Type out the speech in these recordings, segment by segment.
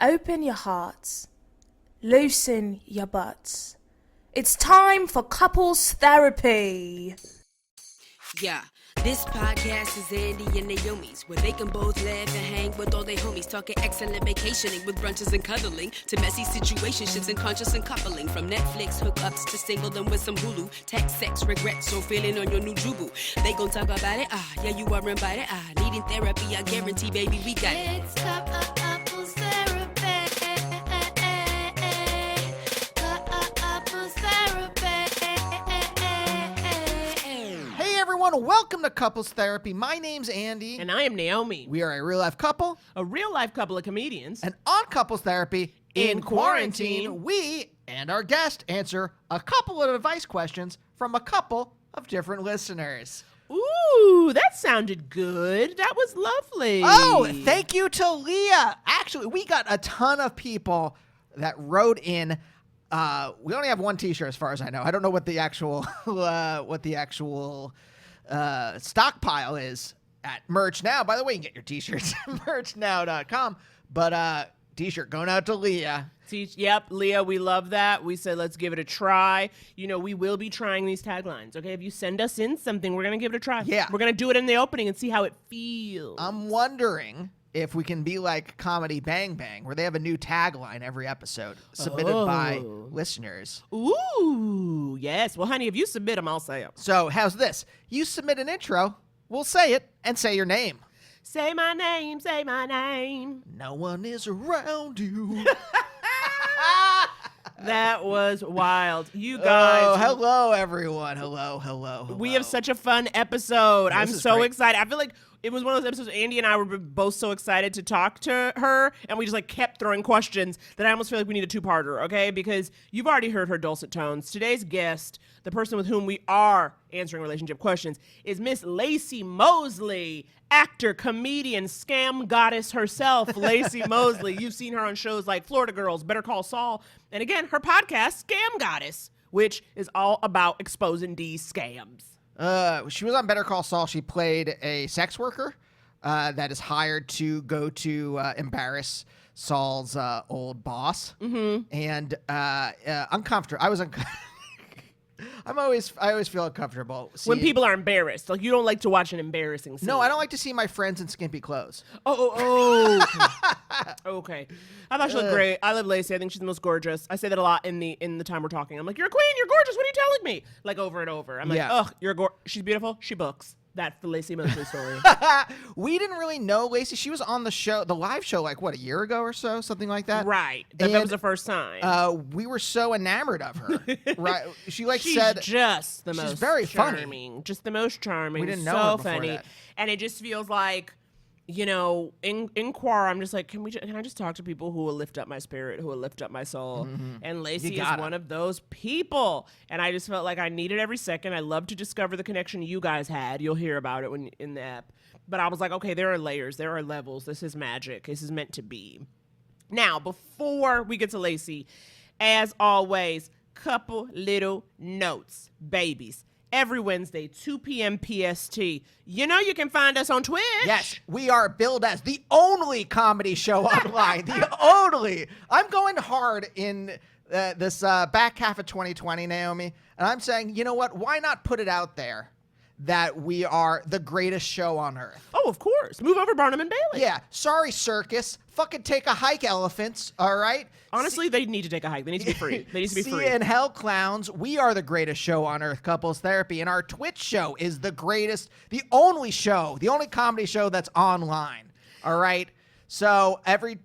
Open your hearts. Loosen your butts. It's time for couples therapy. Yeah, this podcast is Andy and Naomi's, where they can both laugh and hang with all their homies, talking excellent vacationing with brunches and cuddling, to messy situationships and conscious and coupling, from Netflix hookups to single them with some Hulu, text, sex, regrets, or feeling on your new jubu. They gon' talk about it, yeah, you are invited, needing therapy, I guarantee, baby, we got it. It's couples therapy. Couples therapy. Hey everyone, welcome to Couples Therapy. My name's Andy. And I am Naomi. We are a real-life couple. A real-life couple of comedians. And on Couples Therapy, In quarantine, we and our guest answer a couple of advice questions from a couple of different listeners. Ooh, that sounded good. That was lovely. Oh, thank you to Leah. Actually, we got a ton of people that wrote in. We only have one T-shirt, as far as I know. I don't know what the actual stockpile is at Merch Now. By the way, you can get your T-shirts at merchnow.com. But T-shirt going out to Leah. Yep, Leah, we love that. We said, let's give it a try. You know, we will be trying these taglines, okay? If you send us in something, we're going to give it a try. Yeah. We're going to do it in the opening and see how it feels. I'm wondering if we can be like Comedy Bang Bang, where they have a new tagline every episode submitted by listeners. Ooh, yes. Well, honey, if you submit them, I'll say them. So how's this? You submit an intro, we'll say it, and say your name. Say my name, say my name. No one is around you. That was wild. You guys. Oh, hello, everyone. Hello. We have such a fun episode. I'm is so great. excited. I feel like it was one of those episodes Andy and I were both so excited to talk to her, and we just like kept throwing questions that I almost feel like we need a two-parter, okay? Because you've already heard her dulcet tones. Today's guest, the person with whom we are answering relationship questions, is Miss Laci Mosley, actor, comedian, scam goddess herself, Laci Mosley. You've seen her on shows like Florida Girls, Better Call Saul, and again, her podcast, Scam Goddess, which is all about exposing these scams. She was on Better Call Saul. She played a sex worker that is hired to go to embarrass Saul's old boss. Mm-hmm. And uncomfortable. I always feel uncomfortable When people are embarrassed. Like, you don't like to watch an embarrassing scene. No, I don't like to see my friends in skimpy clothes. Oh. Okay. I thought she looked great. I love Laci. I think she's the most gorgeous. I say that a lot in the time we're talking. I'm like, you're a queen. You're gorgeous. What are you telling me? Like, over and over. I'm like, ugh, she's beautiful. She books. That's the Laci Mosley story. We didn't really know Laci. She was on the live show, like, what, a year ago or so? Something like that? Right. That was the first time. We were so enamored of her. Right. She's just the most very charming. funny. Just the most charming. We didn't know so her before funny. that. And it just feels like, you know, in Quar, I'm just like, can I just talk to people who will lift up my spirit, who will lift up my soul? Mm-hmm. And Laci is one of those people. And I just felt like I needed every second. I love to discover the connection you guys had. You'll hear about it when in the app. But I was like, okay, there are layers, there are levels. This is magic. This is meant to be. Now, before we get to Laci, as always, couple little notes, babies. Every Wednesday, 2 p.m. PST. You know you can find us on Twitch. Yes, we are billed as the only comedy show online. The only. I'm going hard in this back half of 2020, Naomi. And I'm saying, you know what? Why not put it out there that we are the greatest show on earth? Oh, of course. Move over, Barnum and Bailey. Yeah. Sorry, circus. Fucking take a hike, elephants. All right? Honestly, they need to take a hike. They need to be free. They need to be free. See you in hell, clowns. We are the greatest show on earth, Couples Therapy, and our Twitch show is the greatest, the only comedy show that's online. All right? So every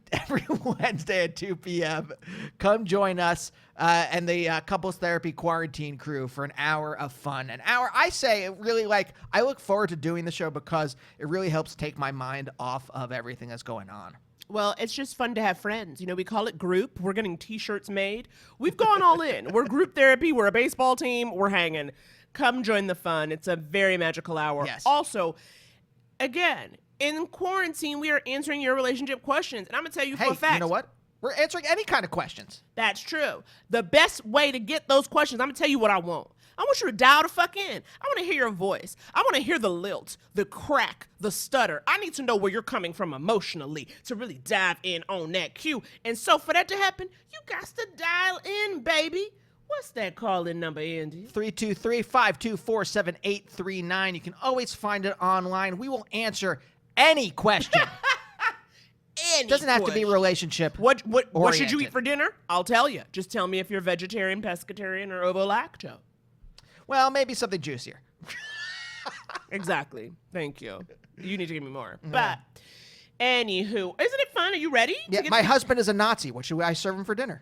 Wednesday at 2 p.m., come join us and the Couples Therapy quarantine crew for an hour of fun. An hour, I say, I look forward to doing the show because it really helps take my mind off of everything that's going on. Well, it's just fun to have friends. You know, we call it group. We're getting T-shirts made. We've gone all in. We're group therapy. We're a baseball team. We're hanging. Come join the fun. It's a very magical hour. Yes. Also, again, in quarantine, we are answering your relationship questions. And I'm going to tell you for a fact. You know what? We're answering any kind of questions. That's true. The best way to get those questions, I'm going to tell you what I want. I want you to dial the fuck in. I want to hear your voice. I want to hear the lilt, the crack, the stutter. I need to know where you're coming from emotionally to really dive in on that cue. And so for that to happen, you got to dial in, baby. What's that call-in number, Andy? 323-524-7839. You can always find it online. We will answer any question. Doesn't have to be relationship. What should you eat for dinner? I'll tell you. Just tell me if you're vegetarian, pescatarian, or ovo-lacto. Well, maybe something juicier. Exactly. Thank you. You need to give me more. But anywho, isn't it fun? Are you ready? Yeah, my husband is a Nazi. What should I serve him for dinner?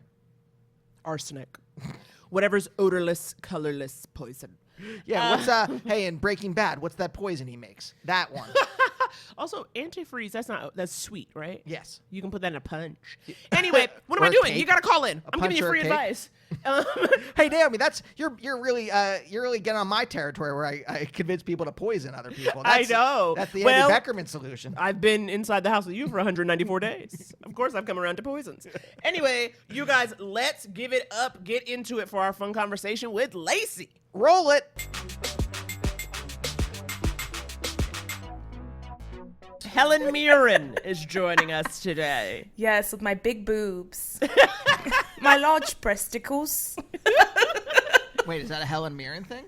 Arsenic. Whatever's odorless, colorless poison. Yeah, what's hey, in Breaking Bad, what's that poison he makes? That one. Also, antifreeze, that's sweet, right? Yes. You can put that in a punch. Anyway, what am I doing? Cake. You gotta call in. I'm punch giving you or a free cake? advice. Hey, Naomi, you're really getting on my territory where I convince people to poison other people. I know. That's the Well, Andy Beckerman solution. I've been inside the house with you for 194 days. Of course, I've come around to poisons. Anyway, you guys, let's give it up. Get into it for our fun conversation with Laci. Roll it. Helen Mirren is joining us today. Yes, with my big boobs. My large breasticles. Wait, is that a Helen Mirren thing?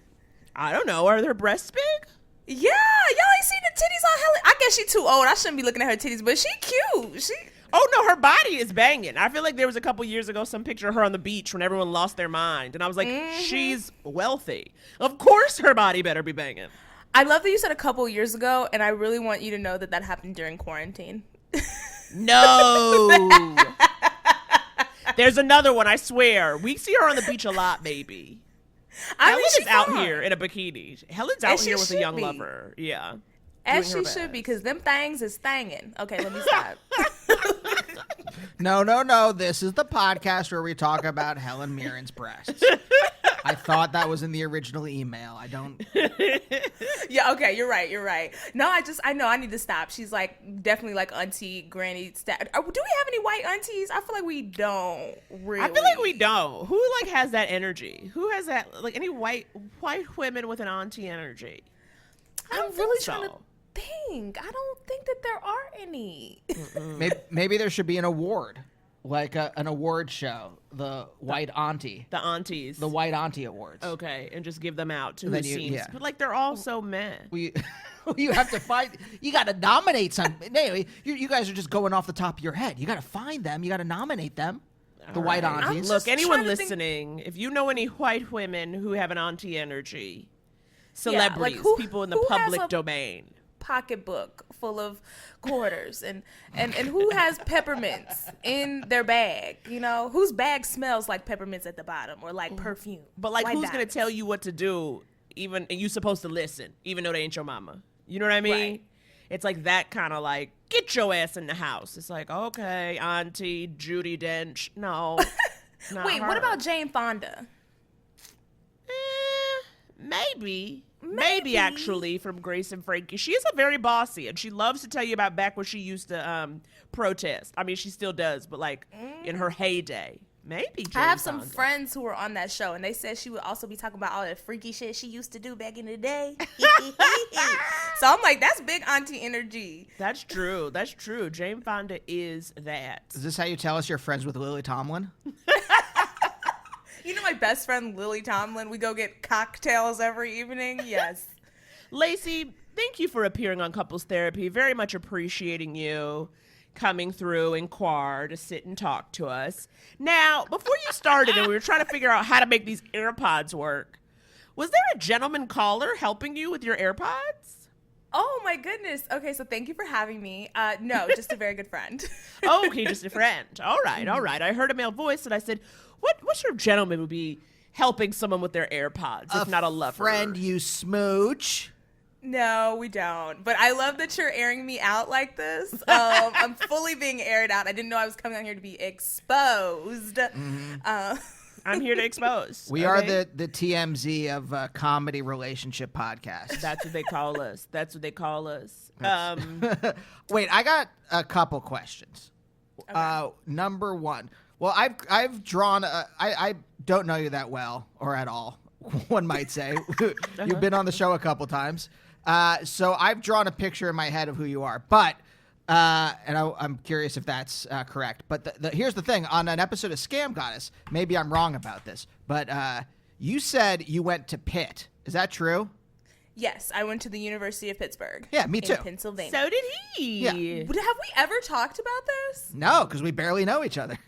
I don't know. Are their breasts big? Yeah, y'all ain't seen the titties on Helen. I guess she too old. I shouldn't be looking at her titties, but she cute. Oh, no, her body is banging. I feel like there was a couple years ago some picture of her on the beach when everyone lost their mind. And I was like, she's wealthy. Of course her body better be banging. I love that you said a couple years ago, and I really want you to know that happened during quarantine. No. There's another one, I swear. We see her on the beach a lot, baby. Helen is out here in a bikini. Helen's out here with a young lover. Yeah. As she should be, because them things is thangin'. Okay, let me stop. No. This is the podcast where we talk about Helen Mirren's breasts. I thought that was in the original email. I don't. Yeah, okay, you're right. No, I know I need to stop. She's like definitely like auntie, granny. Do we have any white aunties? I feel like we don't really. I feel like we don't. Who like has that energy? Who has that? Like any white women with an auntie energy? I'm really trying to think. I don't think that there are any. Maybe there should be an award. Like an award show, the White Auntie. The aunties. The White Auntie Awards. Okay, and just give them out to who Then seems. yeah. But like they're all so meh. You have to find. You got to nominate some. Anyway, you guys are just going off the top of your head. You got to find them. You got to nominate them. The All White right. Aunties. Look, anyone trying to think- listening, if you know any white women who have an auntie energy, Yeah, like celebrities, who people in the has public a domain. Pocketbook full of quarters and who has peppermints in their bag, whose bag smells like peppermints at the bottom or like perfume. But like, White who's gonna diamonds. tell you what to do? And you supposed to listen, even though they ain't your mama. You know what I mean? Right. It's like that kind of like, get your ass in the house. It's like, okay, Auntie Judi Dench. No. not Wait, what her. about Jane Fonda? Maybe actually from Grace and Frankie. She is a very bossy, and she loves to tell you about back when she used to protest. I mean, she still does, but like in her heyday. Maybe Jane I have some Fonda. friends who were on that show, and they said she would also be talking about all that freaky shit she used to do back in the day. So I'm like, that's big auntie energy. That's true. Jane Fonda is that. Is this how you tell us you're friends with Lily Tomlin? You know my best friend Lily Tomlin? We go get cocktails every evening. Yes. Laci, thank you for appearing on Couples Therapy. Very much appreciating you coming through in Quar to sit and talk to us. Now, before you started and we were trying to figure out how to make these AirPods work, was there a gentleman caller helping you with your AirPods? Oh my goodness. Okay, so thank you for having me. No, just a very good friend. Oh, okay, just a friend. All right. I heard a male voice and I said, what sort of gentleman would be helping someone with their AirPods, if not a lover? Friend, you smooch. No, we don't. But I love that you're airing me out like this. I'm fully being aired out. I didn't know I was coming out here to be exposed. I'm here to expose. We are the TMZ of comedy relationship podcast. That's what they call us. Wait, I got a couple questions. Number one. Well, I've drawn. I don't know you that well or at all. one might say. You've been on the show a couple times. So I've drawn a picture in my head of who you are. But, I'm curious if that's correct. But here's the thing. On an episode of Scam Goddess, maybe I'm wrong about this, but you said you went to Pitt. Is that true? Yes, I went to the University of Pittsburgh. Yeah, me too. In Pennsylvania. So did he. Yeah. Have we ever talked about this? No, because we barely know each other.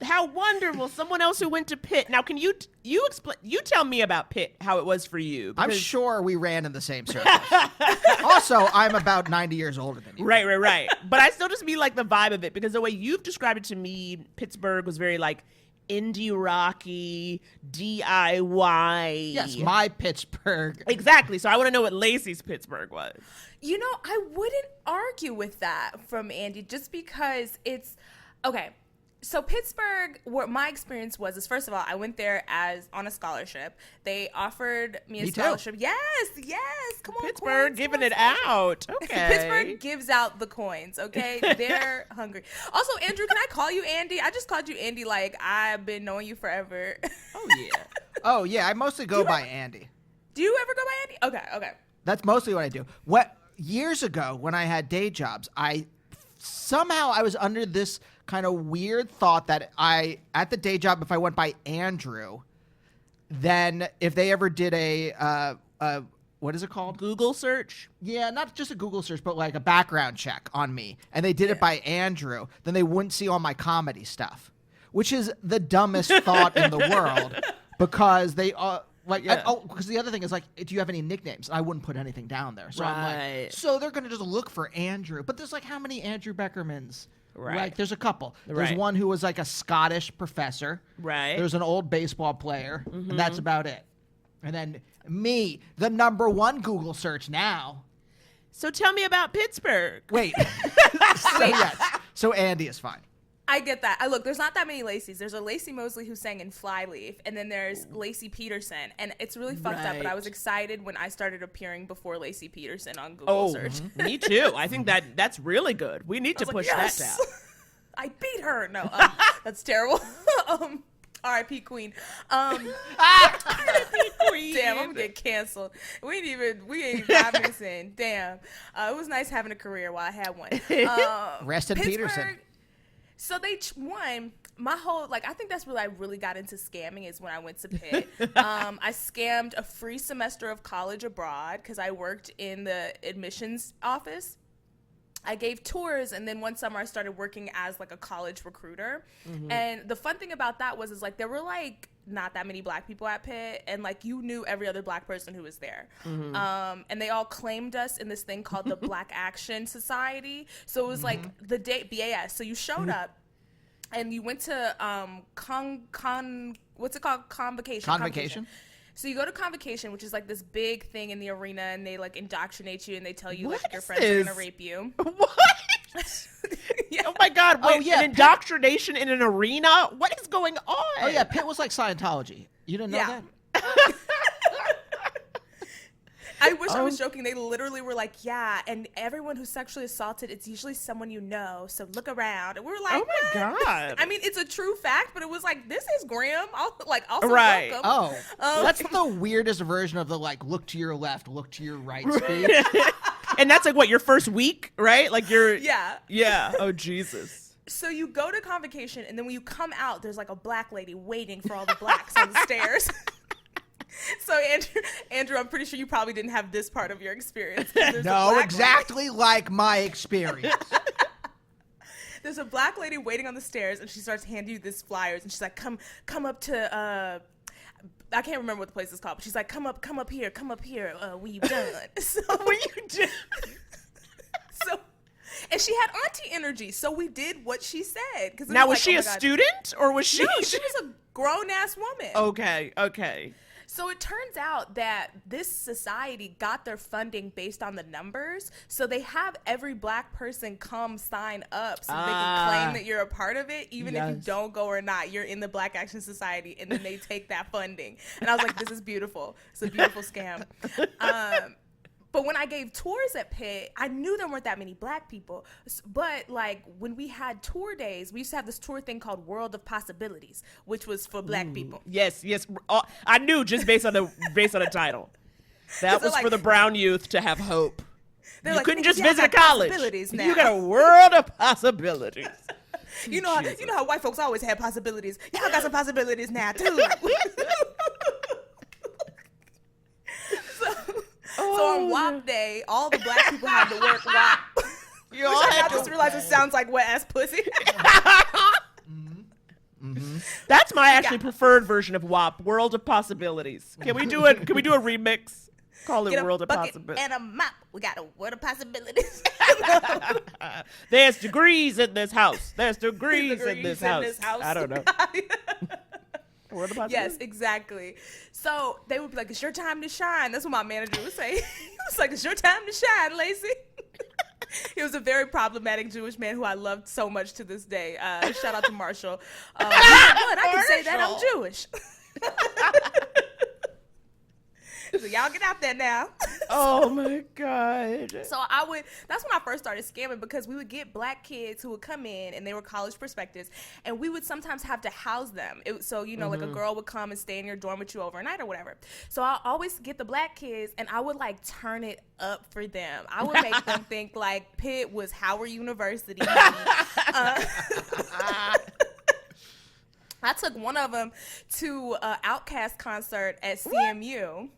How wonderful! Someone else who went to Pitt. Now, can you explain? You tell me about Pitt, how it was for you. I'm sure we ran in the same circles. Also, I'm about 90 years older than you. Right. But I still just mean like the vibe of it, because the way you've described it to me, Pittsburgh was very like indie rocky, DIY. Yes, my Pittsburgh. Exactly. So I want to know what Laci's Pittsburgh was. You know, I wouldn't argue with that from Andy, just because it's okay. So Pittsburgh, what my experience was is, first of all, I went there on a scholarship. They offered me a scholarship. Yes. Come on, Pittsburgh coins, giving it out. Okay. Pittsburgh gives out the coins, okay? They're hungry. Also, Andrew, can I call you Andy? I just called you Andy like I've been knowing you forever. Oh, yeah. I mostly go by Andy. Do you ever go by Andy? Okay. That's mostly what I do. Years ago, when I had day jobs, I was under this kind of weird thought that at the day job, if I went by Andrew, then if they ever did a what is it called? Google search? Yeah, not just a Google search, but like a background check on me, and they did it by Andrew, then they wouldn't see all my comedy stuff, which is the dumbest thought in the world, because they because the other thing is like, do you have any nicknames? I wouldn't put anything down there. So I'm like, so they're going to just look for Andrew. But there's like, how many Andrew Beckermans? Right. Like, there's a couple. There's Right. one who was like a Scottish professor. Right. There's an old baseball player. And that's about it. And then me, the #1 Google search now. So tell me about Pittsburgh. Wait. So Andy is fine. I get that. Look, there's not that many Lacys. There's a Laci Mosley who sang in Flyleaf, and then there's Laci Peterson, and it's really fucked up, but I was excited when I started appearing before Laci Peterson on Google search. Me too. I think that's really good. We need to push that down. I beat her. No, that's terrible. R.I.P. Queen. R.I.P. Queen. Damn, I'm gonna get canceled. We ain't even 5 minutes in. Damn. It was nice having a career while I had one. Rest in Peterson. So they won my whole, I think that's I really got into scamming is when I went to Pitt. I scammed a free semester of college abroad because I worked in the admissions office. I gave tours, and then one summer I started working as a college recruiter. And the fun thing about that was there were not that many black people at Pitt, and you knew every other black person who was there. And they all claimed us in this thing called the Black Action Society. So it was the day BAS. So you showed up and you went to what's it called? Convocation. So you go to Convocation, which is this big thing in the arena, and they indoctrinate you, and they tell you your friends are gonna rape you. What? Yeah. Oh my God! Wait, an indoctrination in an arena? What is going on? Oh yeah, Pitt was like Scientology. You didn't know that? I wish I was joking. They literally were and everyone who's sexually assaulted, it's usually someone you know, so look around. And we were like, oh my God. I mean, it's a true fact, but it was this is grim. Also right. welcome. That's the weirdest version of the look to your left, look to your right speech. And that's what, your first week, right? Yeah. Yeah. Oh, Jesus. So you go to Convocation, and then when you come out, there's a black lady waiting for all the blacks on the stairs. So Andrew, I'm pretty sure you probably didn't have this part of your experience. No, exactly like my experience. There's a black lady waiting on the stairs, and she starts handing you these flyers, and she's like, come up to, I can't remember what the place is called, but she's like, come up here, we've done. So What you did? So, and she had auntie energy, so we did what she said. Now, was she a student, or was she? No, she was a grown-ass woman. Okay. So it turns out that this society got their funding based on the numbers. So they have every black person come sign up so they can claim that you're a part of it, even if you don't go or not. You're in the Black Action Society, and then they take that funding. And I was like, this is beautiful. It's a beautiful scam. But when I gave tours at Pitt, I knew there weren't that many black people. But like when we had tour days, we used to have this tour thing called World of Possibilities, which was for black people. Yes. I knew just based on the title. That was like, for the brown youth to have hope. You like, couldn't just "Yeah, I visit a got college. possibilities now." You got a world of possibilities. You know how white folks always had possibilities. Y'all got some possibilities now too. So on WAP day, all the black people had to work WAP. You all had I to. just realized it sounds like wet ass pussy. That's my actually preferred version of WAP. World of Possibilities. Can we do a remix? Call it Get a World of bucket Possibilities. and a mop. We got a world of possibilities. There's degrees in this house. There's degrees in this house. I don't know. World of Possibilities. Yes, exactly. So they would be like, "It's your time to shine." That's what my manager would say. He was like, "It's your time to shine, Laci." He was a very problematic Jewish man who I loved so much to this day. Shout out to Marshall. What? I can say that I'm Jewish. So y'all get out there now. Oh my God. So that's when I first started scamming, because we would get black kids who would come in and they were college prospectus, and we would sometimes have to house them. So, like a girl would come and stay in your dorm with you overnight or whatever. So I always get the black kids and I would like turn it up for them. I would make them think like Pitt was Howard University. I took one of them to an Outkast concert at CMU.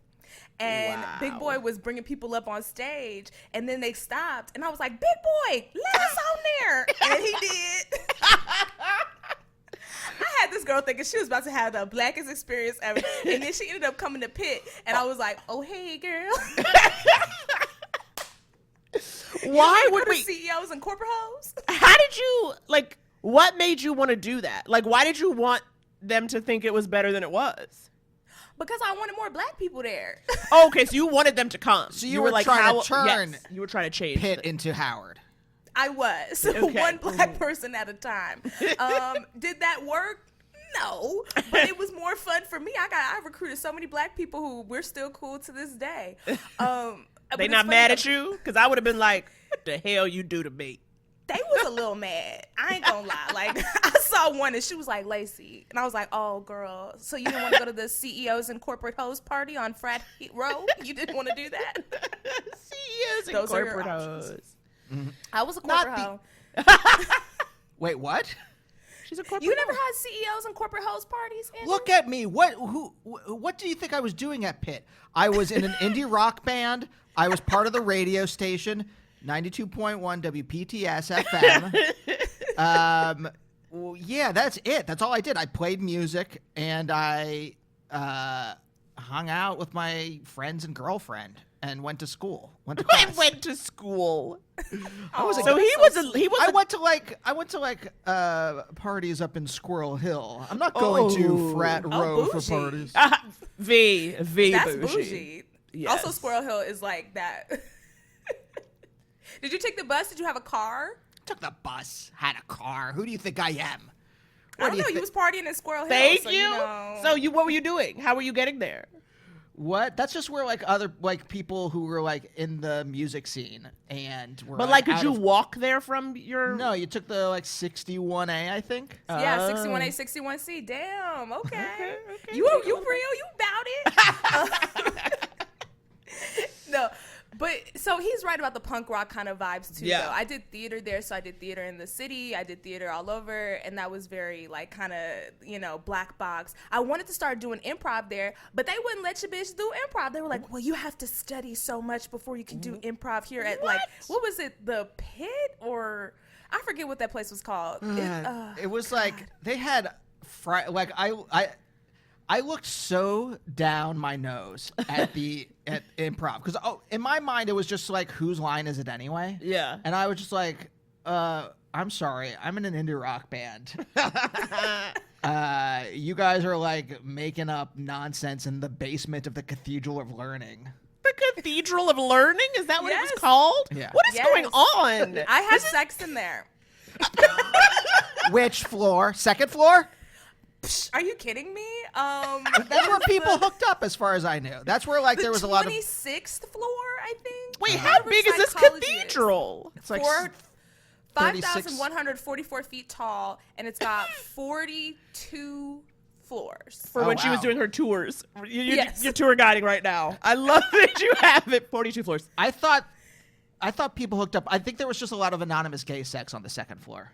And Wow. Big Boy was bringing people up on stage, and then they stopped, and I was like, "Big Boy, let us on there," and he did. I had this girl thinking she was about to have the blackest experience ever, and then she ended up coming to Pitt, and I was like, "Oh, hey, girl." Why would we we? CEOs and corporate hoes? How did you like? What made you want to do that? Like, why did you want them to think it was better than it was? Because I wanted more black people there. Oh, okay, so you wanted them to come. So you were like trying to turn yes, you were trying to change Pitt it. into Howard. I was. Okay. One black person at a time. Did that work? No, but it was more fun for me. I recruited so many black people who we're still cool to this day. They not mad at you? Because I would have been like, what the hell you do to me? They was a little mad. I ain't gonna lie. Like, I saw one and she was like, "Laci," and I was like, "Oh, girl, so you didn't want to go to the CEOs and corporate hoes party on Frat Row? You didn't want to do that?" CEOs and Those are your corporate options. hoes. I was a corporate hoe. Wait, what? She's a corporate You never hoe. had CEOs and corporate hoes parties, Andrew? Look at me. What do you think I was doing at Pitt? I was in an indie rock band. I was part of the radio station, 92.1 WPTS FM. Yeah, that's it. That's all I did. I played music and I hung out with my friends and girlfriend and went to school. Went to class. I went to school. Oh, So he was. I went to parties up in Squirrel Hill. I'm not going to Frat Row for bougie. parties. V That's bougie. bougie. Yes. Also, Squirrel Hill is like that. Did you take the bus? Did you have a car? Took the bus, had a car. Who do you think I am? I don't know. You was partying in Squirrel Hill. Thank so, you. know. So what were you doing? How were you getting there? What? That's just where other people who were in the music scene and were. But could you walk there from your? No, you took the 61A, I think. Yeah, 61A, 61C. Damn. Okay. You real? You about it? No. But so he's right about the punk rock kind of vibes too. Yeah. Though I did theater there, so I did theater in the city. I did theater all over, and that was very kind of black box. I wanted to start doing improv there, but they wouldn't let your bitch do improv. They were like, "Well, you have to study so much before you can do improv here at what was it, the Pit or I forget what that place was called." It was they had I looked so down my nose at improv because in my mind it was just whose line is it anyway? Yeah. And I was just like, I'm sorry, I'm in an indie rock band. You guys are making up nonsense in the basement of the Cathedral of Learning. The Cathedral of Learning? Is that what it Yes. was called? Yeah. What is Yes. going on? I had sex in there. Which floor? Second floor? Are you kidding me? That's where people hooked up, as far as I knew. That's where there was a lot of. 26th floor, I think. Wait, how big is this psychology cathedral? It's like 5,144 feet tall, and it's got 42 floors. For when she was doing her tours. You're tour guiding right now. I love that you have it. 42 floors. I thought people hooked up. I think there was just a lot of anonymous gay sex on the second floor.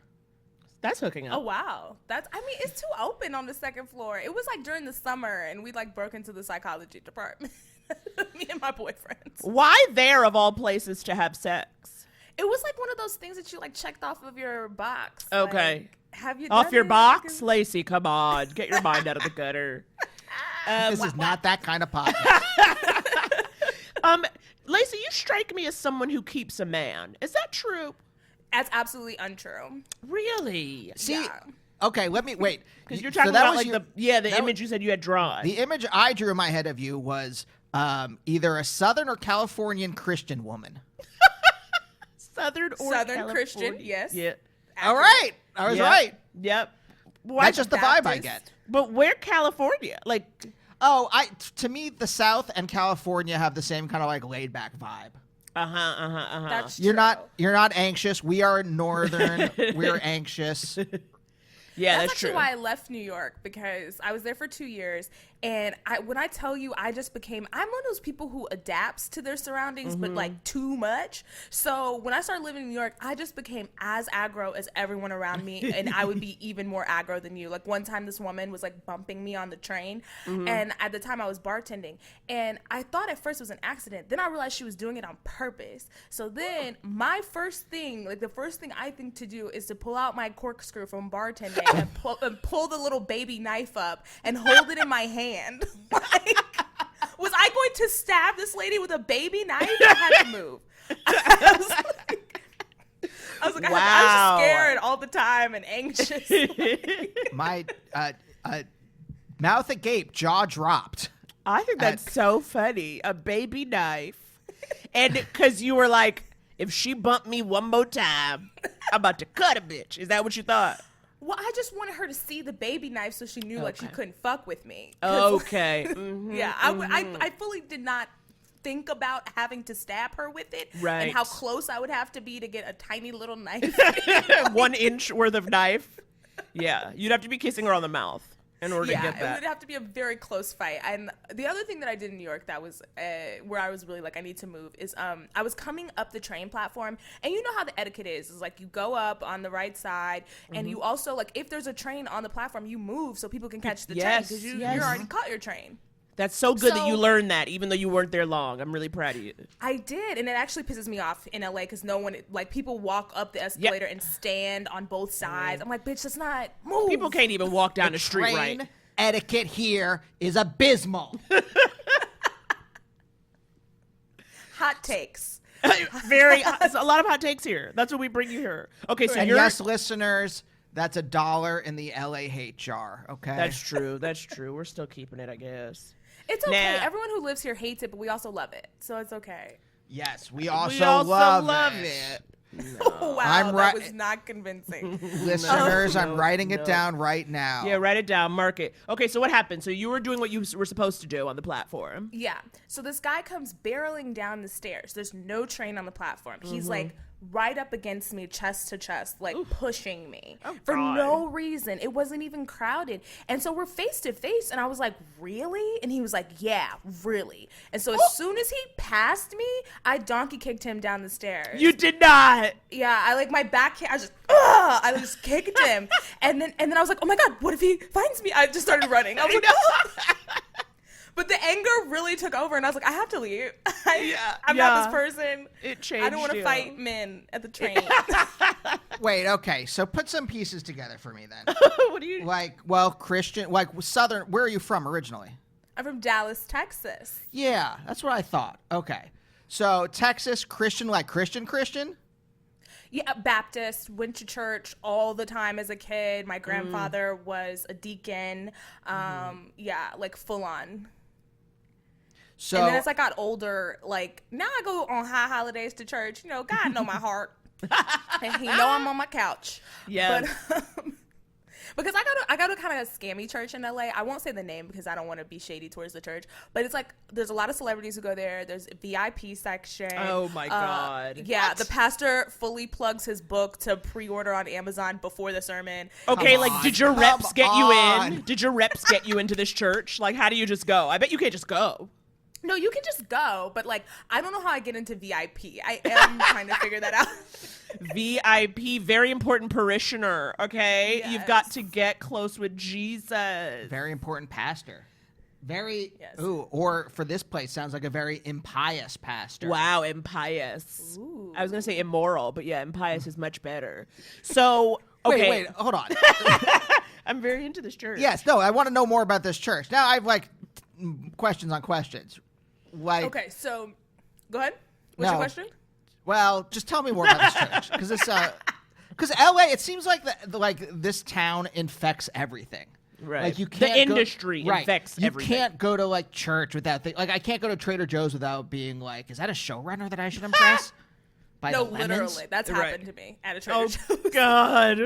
That's hooking up. Oh, wow. It's too open on the second floor. It was like during the summer, and we like broke into the psychology department. Me and my boyfriends. Why there, of all places, to have sex? It was like one of those things that you like checked off of your box. Okay. Like, have you Off done your it? box? Laci, come on. Get your mind out of the gutter. This is not that kind of podcast. Laci, you strike me as someone who keeps a man. Is that true? That's absolutely untrue. Really? See, Yeah. okay, let me wait. Because you're talking about like the image you said you had drawn. The image I drew in my head of you was either a Southern or Californian Christian woman. Southern Christian, yes. Yeah. All right, I was right. Yep. That's just the vibe I Baptist. get. But where California? Like, To me, the South and California have the same kind of like laid back vibe. That's You're true. not anxious. We are northern. We're anxious. yeah, That's that's actually true. why I left New York, because I was there for 2 years, and when I tell you, I'm one of those people who adapts to their surroundings, but like too much. So when I started living in New York, I just became as aggro as everyone around me, and I would be even more aggro than you. Like one time, this woman was like bumping me on the train, and at the time I was bartending, and I thought at first it was an accident. Then I realized she was doing it on purpose. So then my first thing, like the first thing I think to do, is to pull out my corkscrew from bartending and pull the little baby knife up and hold it in my hand. Like, was I going to stab this lady with a baby knife? I had to move. I was like, Wow. I was scared all the time and anxious. My mouth agape, jaw dropped. I think that's so funny. A baby knife. And because you were like, if she bumped me one more time, I'm about to cut a bitch. Is that what you thought? Well, I just wanted her to see the baby knife so she knew like she couldn't fuck with me. Okay. Mhm, Yeah, I fully did not think about having to stab her with it, Right. and how close I would have to be to get a tiny little knife. 1 inch worth of knife. Yeah. You'd have to be kissing her on the mouth in order to Yeah, get it that. would have to be a very close fight. And the other thing that I did in New York that was where I was really like, I need to move, is I was coming up the train platform, and you know how the etiquette is like you go up on the right side, and you also like if there's a train on the platform, you move so people can catch the train, Yes, because you yes. already caught your train. That's so good that you So- learned that, even though you weren't there long. I'm really proud of you. I did, and it actually pisses me off in LA because no one, like, people walk up the escalator and stand on both sides. I'm like, bitch, that's not move. People can't even walk down the street Train right. etiquette here is abysmal. Hot takes. Very a lot of hot takes here. That's what we bring you here. Okay, so And you're yes, listeners, that's $1 in the LA hate jar. Okay, That's true. That's true. We're still keeping it, I guess. It's okay. Nah. Everyone who lives here hates it, but we also love it, so it's okay. yes, we also, We also love it. it. Wow, I'm that right- was not convincing. Listeners, I'm No, writing it no. down right now. Yeah, write it down, mark it. Okay, so what happened? So you were doing what you were supposed to do on the platform. Yeah. So this guy comes barreling down the stairs. There's no train on the platform. He's like right up against me, chest to chest, like pushing me for God. no reason. It wasn't even crowded. And so we're face to face. And I was like, really? And he was like, yeah, really. And so as soon as he passed me, I donkey kicked him down the stairs. You did not. Yeah, I like my back. I just kicked him, and then I was like, oh my god, what if he finds me? I just started running. I was like, but the anger really took over, and I was like, I have to leave. I'm not this person. It changed. I don't want to you. fight men at the train. Wait, okay, so put some pieces together for me then. What do you? Like, well, Christian, like Southern. Where are you from originally? I'm from Dallas, Texas. Yeah, that's what I thought. Okay, so Texas Christian, like Christian. Yeah, Baptist, went to church all the time as a kid. My grandfather was a deacon. Yeah, like full on. So And then as I got older, like now I go on high holidays to church. You know, God know my heart, and He know I'm on my couch. Yeah. Because I go to kind of a scammy church in LA. I won't say the name because I don't want to be shady towards the church. But it's like there's a lot of celebrities who go there. There's a VIP section. Oh my God. Yeah, What? the pastor fully plugs his book to pre-order on Amazon before the sermon. Okay, Come like on, did your come reps get you on. in? Did your reps get you into this church? Like, how do you just go? I bet you can't just go. No, you can just go, but like I don't know how I get into VIP. I am trying to figure that out. VIP, very important parishioner, okay? You've got Yes. to get close with Jesus. Very important pastor. Very, Yes. ooh, or for this place, sounds like a very impious pastor. Wow, impious. Ooh. I was going to say immoral, but yeah, impious is much better. So, okay. Wait, hold on. I'm very into this church. Yes, no, I want to know more about this church. Now I have like questions on questions. Like, Okay, so go ahead. What's No. your question? well, just tell me more about this church because it's because LA. It seems like like this town infects everything. Right. Like you The can't industry right. infects you everything. can't go to like church without like I can't go to Trader Joe's without being like, is that a showrunner that I should impress? By No, the lemons? literally. That's Right. happened to me at a Trader Oh, Joe's. God.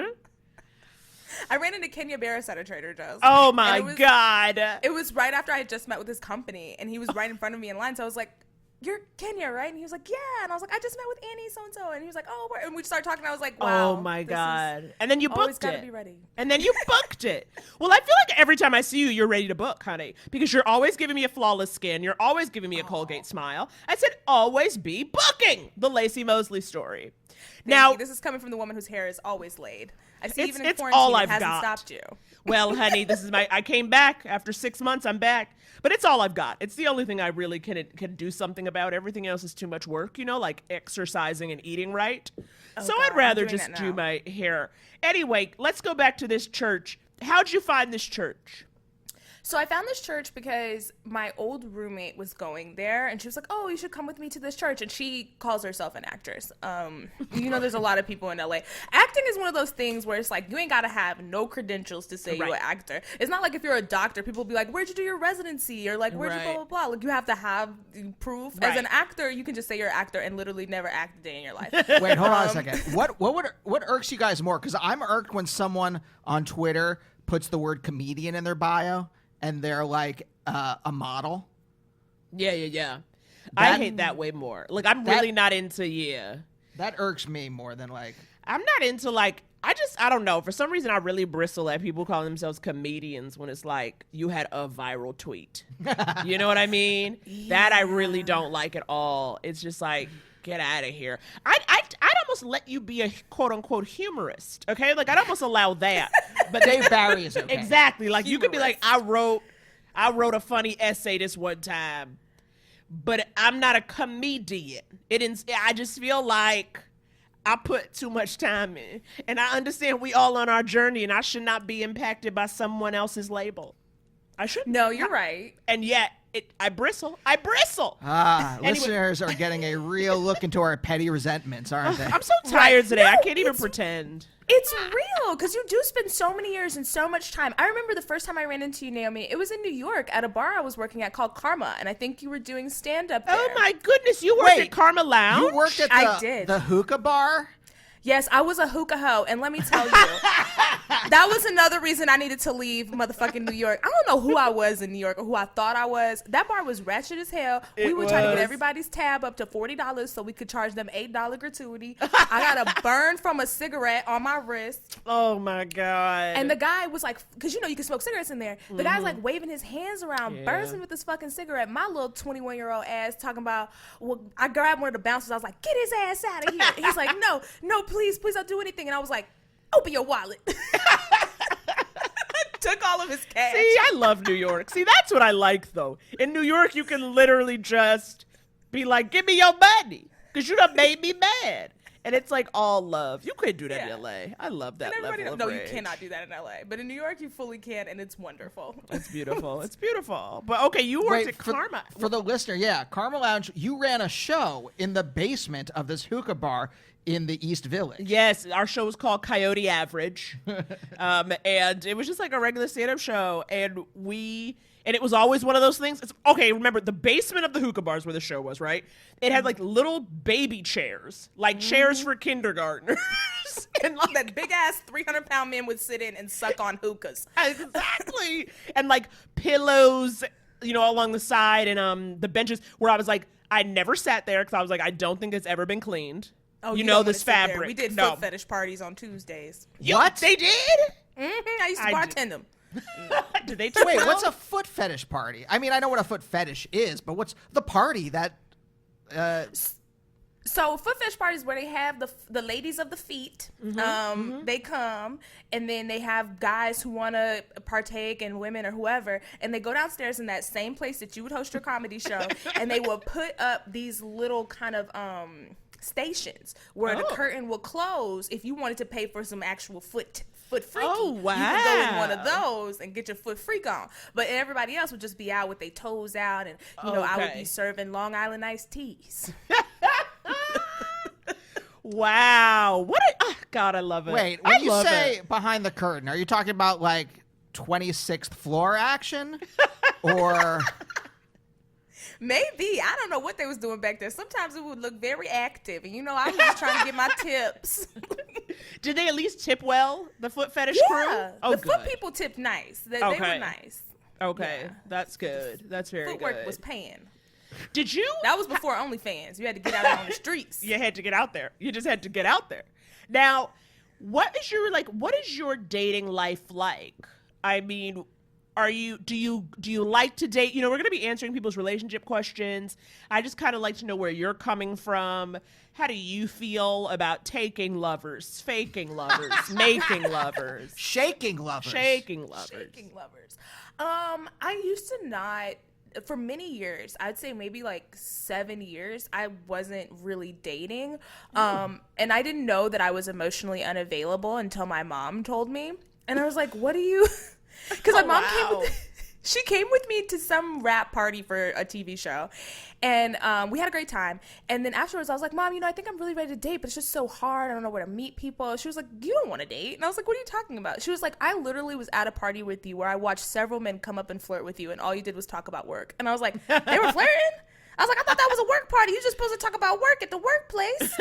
I ran into Kenya Barris at a Trader Joe's. Oh, And my it was- God. It was right after I had just met with his company, and he was right in front of me in line. So I was like, "You're Kenya, right?" And he was like, "Yeah." And I was like, "I just met with Annie so and so." And he was like, "Oh," where-" and we started talking. I was like, "Wow." Oh, my this is- God. And then you Always booked gotta it. be ready. And then you booked it. Well, I feel like every time I see you, you're ready to book, honey, because you're always giving me a flawless skin. You're always giving me a Colgate smile. I said, always be booking. The Laci Mosley story. Now Now, this is coming from the woman whose hair is always laid. I see. Even in it's quarantine, all it I've hasn't got. stopped you. well, honey, this is I came back after 6 months. I'm back. But it's all I've got. It's the only thing I really can do something about. Everything else is too much work, like exercising and eating right. So God, I'd I'm rather doing just that do now. my hair. Anyway, let's go back to this church. How'd you find this church? So I found this church because my old roommate was going there, and she was like, "Oh, you should come with me to this church." And she calls herself an actress. There's a lot of people in LA. Acting is one of those things where it's like you ain't gotta have no credentials to say you're Right. an actor. It's not like if you're a doctor, people be like, "Where'd you do your residency?" or like, "Where'd you blah Right. blah blah." Like you have to have proof. Right. As an actor, you can just say you're an actor and literally never act a day in your life. Wait, hold on a second. What irks you guys more? Because I'm irked when someone on Twitter puts the word comedian in their bio and they're like a model. Yeah. I hate that way more. Like, I'm really not into, That irks me more than like. I'm not into, like, I don't know. For some reason, I really bristle at people calling themselves comedians when it's like, you had a viral tweet. You know what I mean? That I really don't like at all. It's just like, get out of here. I'd almost let you be a quote-unquote humorist, okay? Like, I'd almost allow that. But Dave Barry is okay. Exactly. Like, you could be like, Humorist. I wrote a funny essay this one time, but I'm not a comedian. I just feel like I put too much time in. And I understand we all on our journey, and I should not be impacted by someone else's label. I shouldn't. No, you're right. And yet, I bristle. I bristle. Ah, Anyway. listeners are getting a real look into our petty resentments, aren't they? I'm so tired today. I No, can't even it's- pretend. It's real because you do spend so many years and so much time. I remember the first time I ran into you, Naomi. It was in New York at a bar I was working at called Karma, and I think you were doing stand up there. Oh my goodness, you worked Wait, at Karma Lounge? You worked at I did. the hookah bar? Yes, I was a hookah hoe, and let me tell you, that was another reason I needed to leave motherfucking New York. I don't know who I was in New York or who I thought I was. That bar was ratchet as hell. We were trying to was. get everybody's tab up to $40 so we could charge them $8 gratuity. I got a burn from a cigarette on my wrist. Oh my God. And the guy was like, because you can smoke cigarettes in there. The guy's like waving his hands around, bursting with this fucking cigarette. My little 21-year-old ass talking about, well, I grabbed one of the bouncers. I was like, get his ass out of here. He's like, no, please don't do anything. And I was like, open your wallet. Took all of his cash. See, I love New York. See, that's what I like, though. In New York, you can literally just be like, give me your money, because you done made me mad. And it's like all love. You couldn't do that Yeah. in LA. I love that And everybody level of no, you rage. cannot do that in LA. But in New York, you fully can, and it's wonderful. It's beautiful. It's beautiful. But okay, you worked at Karma. For the listener, yeah, Karma Lounge, you ran a show in the basement of this hookah bar in the East Village. Yes, our show was called Coyote Average. And it was just like a regular stand-up show. And And it was always one of those things. It's, okay, remember, the basement of the hookah bars where the show was, right? It had like little baby chairs, like chairs for kindergartners. And like that big ass 300-pound man would sit in and suck on hookahs. Exactly. And like pillows, along the side, and the benches where I was like, I never sat there because I was like, I don't think it's ever been cleaned. Oh, This fabric. There. We did foot fetish parties on Tuesdays. What? They did? I used to bartend them. Did they? Wait, what's a foot fetish party? I mean, I know what a foot fetish is, but what's the party that? So foot fetish parties where they have the ladies of the feet. They come, and then they have guys who want to partake, and women or whoever, and they go downstairs in that same place that you would host your comedy show, and they will put up these little kind of stations where the curtain will close if you wanted to pay for some actual foot freaky. Oh, wow. You could go in one of those and get your foot freak on. But everybody else would just be out with their toes out, and I would be serving Long Island iced teas. Wow. God, I love it. Wait, when you say behind the curtain, are you talking about like 26th floor action? Or Maybe. I don't know what they was doing back there. Sometimes it would look very active. And, I was just trying to get my tips. Did they at least tip well, the foot fetish crew? Yeah. The foot people tipped nice. They were nice. Okay. Yeah. That's good. That's very Footwork good. was paying. Did you? That was before OnlyFans. You had to get out on the streets. You had to get out there. You just had to get out there. Now, what is your dating life like? I mean, do you like to date? We're going to be answering people's relationship questions. I just kind of like to know where you're coming from. How do you feel about taking lovers, faking lovers, making lovers, shaking lovers? Shaking lovers. I used to not. For many years, I'd say maybe like 7 years, I wasn't really dating. And I didn't know that I was emotionally unavailable until my mom told me. And I was like, what do you... Because my mom came with me to some rap party for a TV show. And we had a great time. And then afterwards, I was like, Mom, I think I'm really ready to date, but it's just so hard. I don't know where to meet people. She was like, you don't want to date. And I was like, what are you talking about? She was like, I literally was at a party with you where I watched several men come up and flirt with you, and all you did was talk about work. And I was like, they were flirting? I was like, I thought that was a work party. You're just supposed to talk about work at the workplace.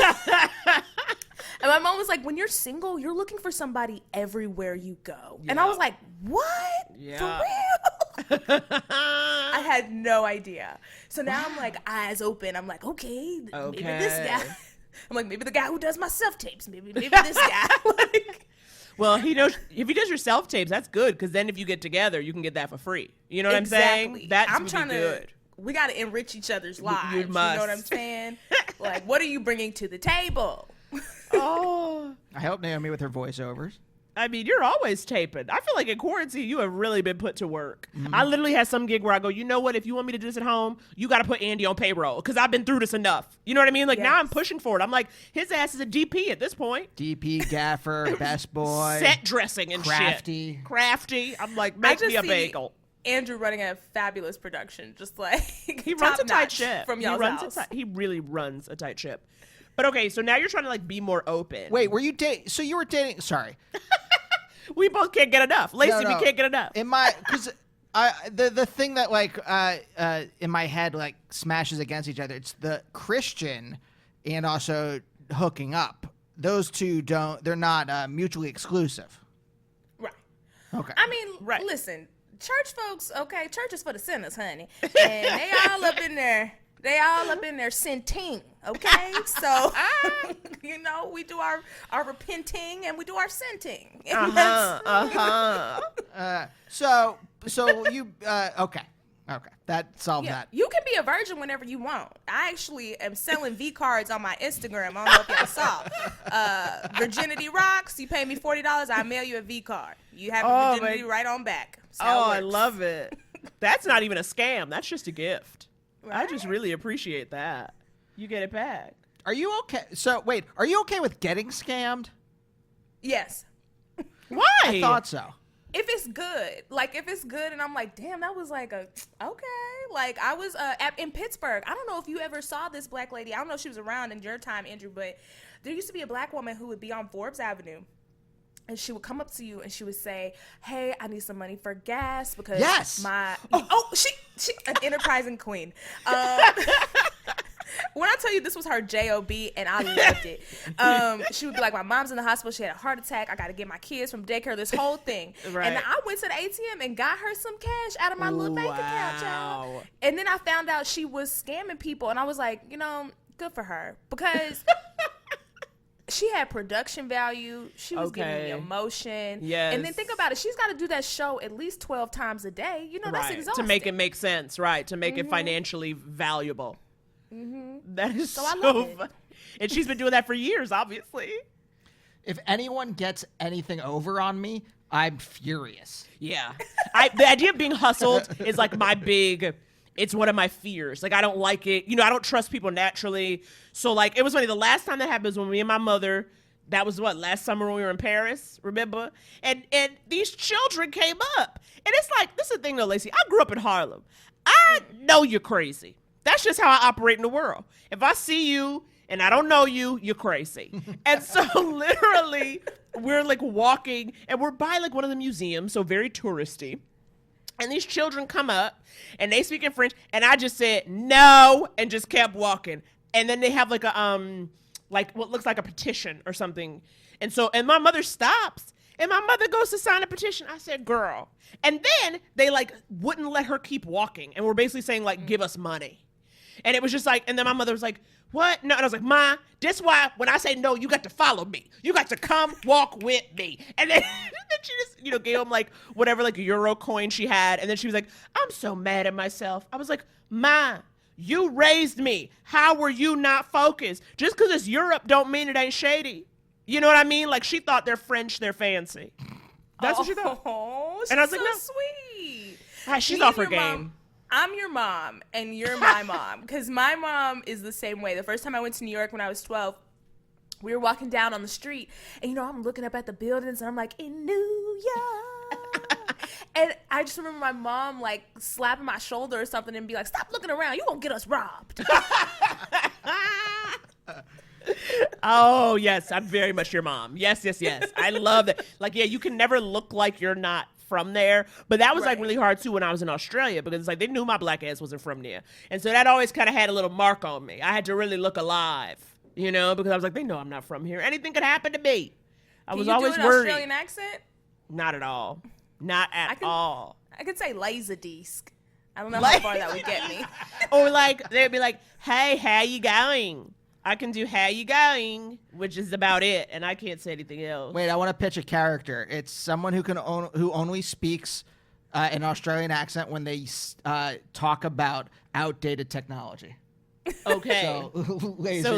And my mom was like, when you're single, you're looking for somebody everywhere you go. Yeah. And I was like, what? Yeah. For real? I had no idea. So now I'm like, eyes open. I'm like, okay, maybe this guy. I'm like, maybe the guy who does my self-tapes. Maybe this guy. Well, he knows if he does your self-tapes, that's good, because then if you get together, you can get that for free. You know what I'm saying? That's good. We got to enrich each other's lives. You must. You know what I'm saying? Like, what are you bringing to the table? Oh. I help Naomi with her voiceovers. I mean, you're always taping. I feel like in quarantine, you have really been put to work. Mm-hmm. I literally had some gig where I go, you know what? If you want me to do this at home, you got to put Andy on payroll, because I've been through this enough. You know what I mean? Like, now I'm pushing for it. I'm like, his ass is a DP at this point. DP, gaffer, best boy. Set dressing and crafty. Shit. Crafty. I'm like, make me a bagel. Andrew running a fabulous production, just like he runs a tight ship. From y'all's house. He really runs a tight ship. But okay, so now you're trying to like be more open. Wait, were you dating? So you were dating? Sorry, we both can't get enough. Laci, we can't get enough. Because the thing that like in my head like smashes against each other. It's the Christian and also hooking up. Those two they're not mutually exclusive. Right. Okay. I mean, listen. Church folks, okay, church is for the sinners, honey. And they all up in there. They all up in there sinting, okay? So, we do our repenting and we do our sinting. So you, okay. That solves that. You can be a virgin whenever you want. I actually am selling V cards on my Instagram. I don't know if y'all saw. Virginity rocks. You pay me $40, I mail you a V card. You have a virginity right on back. I love it. That's not even a scam. That's just a gift. Right? I just really appreciate that. You get it back. Are you okay? So wait, are you okay with getting scammed? Yes. Why? I thought so. If it's good, and I'm like, damn, that was like okay. Like I was in Pittsburgh. I don't know if you ever saw this black lady. I don't know if she was around in your time, Andrew, but there used to be a black woman who would be on Forbes Avenue. And she would come up to you and she would say, "Hey, I need some money for gas because she an enterprising queen." When I tell you this was her job and I loved it, she would be like, "My mom's in the hospital. She had a heart attack. I got to get my kids from daycare." This whole thing, Right. and I went to the ATM and got her some cash out of my little bank account, child. And then I found out she was scamming people, and I was like, good for her because. She had production value. She was giving me emotion. Yes. And then think about it. She's got to do that show at least 12 times a day. That's exhausting. To make it make sense, right? To make it financially valuable. That is so I love it. fun. And she's been doing that for years, obviously. If anyone gets anything over on me, I'm furious. Yeah. The idea of being hustled is like it's one of my fears. Like, I don't like it. I don't trust people naturally. So, like, it was funny. The last time that happened was when me and my mother, that was last summer when we were in Paris, remember? And these children came up. And it's like, this is the thing though, Laci. I grew up in Harlem. I know you're crazy. That's just how I operate in the world. If I see you and I don't know you, you're crazy. And so literally, we're like walking and we're by like one of the museums, so very touristy. And these children come up and they speak in French, and I just said no and just kept walking. And then they have like a like what looks like a petition or something. And my mother stops and my mother goes to sign a petition. I said, "Girl." And then they like wouldn't let her keep walking and were basically saying like, "Give us money." And it was just like, and then my mother was like, "What?" No, and I was like, "Ma, this why when I say no, you got to follow me. You got to come walk with me." And then she just, gave him like whatever like Euro coin she had. And then she was like, "I'm so mad at myself." I was like, "Ma, you raised me. How were you not focused? Just because it's Europe don't mean it ain't shady." You know what I mean? Like she thought they're French, they're fancy. That's what she thought. Oh, and I was like, so "No, sweet." she's off her game." I'm your mom, and you're my mom, because my mom is the same way. The first time I went to New York when I was 12, we were walking down on the street, and, I'm looking up at the buildings, and I'm like, "In New York." And I just remember my mom, like, slapping my shoulder or something and be like, "Stop looking around. You gonna get us robbed." Oh, yes. I'm very much your mom. Yes. I love that. Like, yeah, you can never look like you're not from there. But that was like really hard too when I was in Australia, because it's like they knew my black ass wasn't from there. And so that always kind of had a little mark on me. I had to really look alive, because I was like, they know I'm not from here. Anything could happen to me. I was always do an worried. Australian accent? Not at all. Not at all. I could say laserdisc. I don't know how far that would get me. Or like they'd be like, "Hey, how you going?" I can do "how you going," which is about it, and I can't say anything else. Wait, I want to pitch a character. It's someone who only speaks an Australian accent when they talk about outdated technology. Okay. So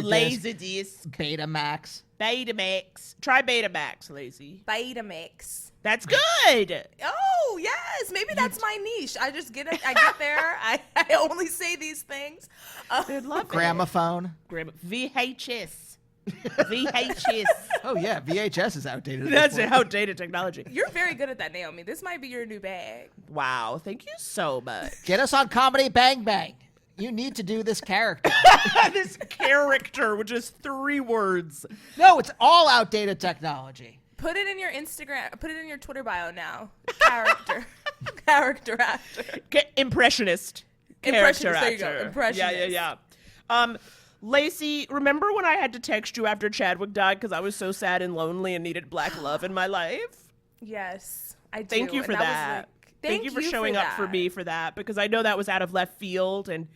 Laserdisc, Betamax. Betamax. Try Betamax, Laci. Betamax. That's good. Oh yes, maybe that's my niche. I just get it. I get there. I only say these things. They'd love Gramophone. VHS. VHS. Oh yeah, VHS is outdated. That's outdated technology. You're very good at that, Naomi. This might be your new bag. Wow, thank you so much. Get us on Comedy Bang Bang. You need to do this character. This character, which is 3 words. No, it's all outdated technology. Put it in your Instagram. Put it in your Twitter bio now. Character. Character actor. Impressionist. Impressionist. Character There you go. actor. Impressionist. Yeah. Laci, remember when I had to text you after Chadwick died because I was so sad and lonely and needed black love in my life? Yes, I do. Thank you for that. Thank you for showing up for me for that, because I know that was out of left field and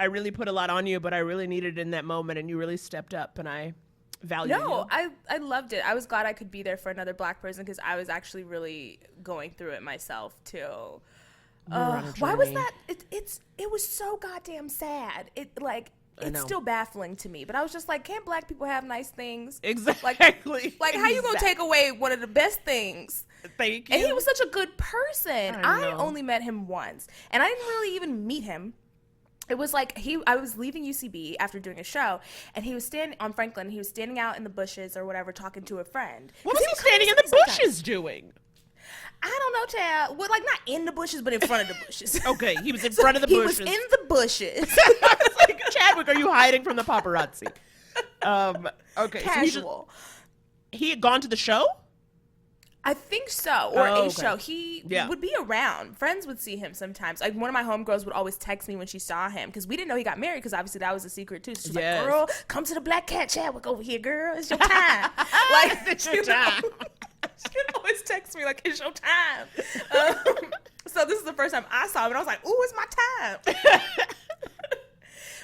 I really put a lot on you, but I really needed it in that moment, and you really stepped up, and I value you. No, I loved it. I was glad I could be there for another black person, because I was actually really going through it myself too. Why was that? It was so goddamn sad. It's still baffling to me, but I was just like, can't black people have nice things? Exactly. Like how you gonna take away one of the best things? Thank you. And he was such a good person. I only met him once, and I didn't really even meet him. It was like I was leaving UCB after doing a show, and he was standing on Franklin. He was standing out in the bushes or whatever, talking to a friend. What was he standing in the bushes doing? I don't know, Chad. Well, like not in the bushes, but in front of the bushes. Okay, he was in front of the bushes. He was in the bushes. I was like, Chadwick, are you hiding from the paparazzi? Okay, Casual. So he had gone to the show? I think so, or Oh, a okay. show. He would be around. Friends would see him sometimes. Like one of my homegirls would always text me when she saw him because we didn't know he got married because obviously that was a secret too. So she's Yes. like, "Girl, come to the Black Cat Chadwick over here, girl. It's your time." Like It's your time. She'd always text me like, "It's your time." So this is the first time I saw him, and I was like, "Ooh, it's my time."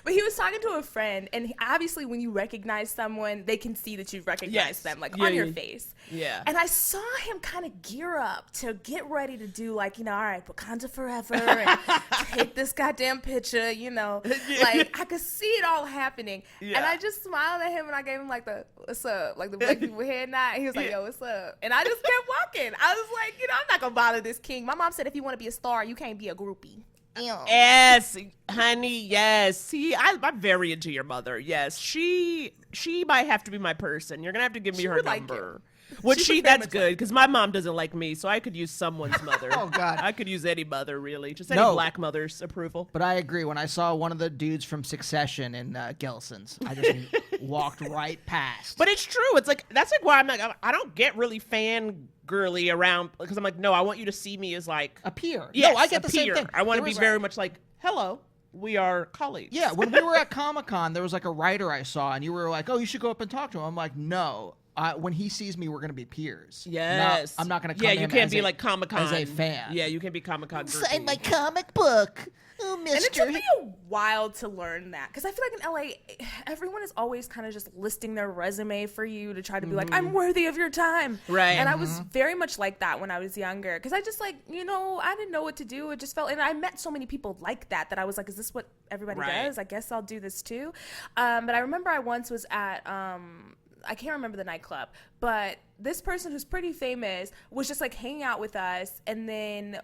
But he was talking to a friend, and obviously when you recognize someone, they can see that you've recognized them, like on your face. Yeah. And I saw him kind of gear up to get ready to do, like, all right, Wakanda forever, and take this goddamn picture, Like, I could see it all happening. Yeah. And I just smiled at him, and I gave him, like, the what's up, like the black people head nod. He was like, yo, what's up? And I just kept walking. I was like, I'm not going to bother this king. My mom said if you want to be a star, you can't be a groupie. Ew. Yes, honey. Yes. See, I'm very into your mother. Yes, she might have to be my person. You're gonna have to give me her would like number. you. Would She she? would very That's much good because my mom doesn't like me, so I could use someone's mother. Oh, God. I could use any mother really, just any No. black mother's approval. But I agree. When I saw one of the dudes from Succession in Gelson's, I just walked right past. But it's true. It's like that's like why I'm like I don't get really fangirly around because I'm like no, I want you to see me as like a peer. Yes, no, I get a the same peer. thing. I want to There be was- very much like hello, we are colleagues. Yeah, when we were at Comic-Con, there was like a writer I saw, and you were like, oh, you should go up and talk to him. I'm like, no. When he sees me, we're going to be peers. Yes. I'm not going to come Yeah, to you him can't as be a- like Comic-Con. as a fan. Yeah, you can't be Comic-Con. Sign my groupie. comic book. Oh, And it took mister. me a while to learn that because I feel like in LA, everyone is always kind of just listing their resume for you to try to be like, I'm worthy of your time. Right. And I was very much like that when I was younger because I just I didn't know what to do. It just felt, and I met so many people like that I was like, is this what everybody Right. does? I guess I'll do this too. But I remember I once was at, I can't remember the nightclub, but this person who's pretty famous was just like hanging out with us, and then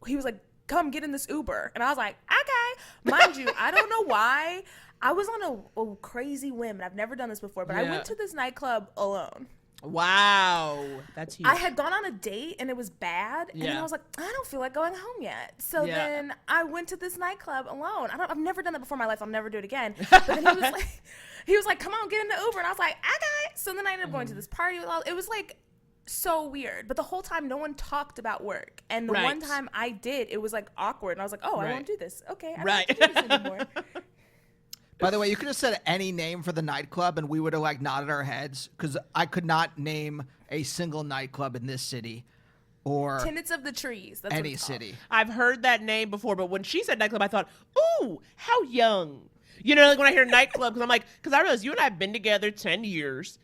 he was like, come get in this Uber. And I was like, okay. Mind you, I don't know why. I was on a crazy whim, and I've never done this before, but I Yeah. went to this nightclub alone. Wow, that's huge. I had gone on a date, and it was bad. And then Yeah. I was like, I don't feel like going home yet. So Yeah. then I went to this nightclub alone. I've never done that before in my life. I'll never do it again. But then he was like, come on, get in the Uber. And I was like, okay. So then I ended up going to this party. It was like so weird. But the whole time, no one talked about work. And the Right. one time I did, it was like awkward. And I was like, oh, I Right. won't do this. Okay. I Right. don't do this anymore. By the way, you could have said any name for the nightclub, and we would have like nodded our heads because I could not name a single nightclub in this city or Tenants of the Trees. That's what any it's called. city. I've heard that name before, but when she said nightclub, I thought, ooh, how young. Like when I hear nightclub, because I realized you and I have been together 10 years.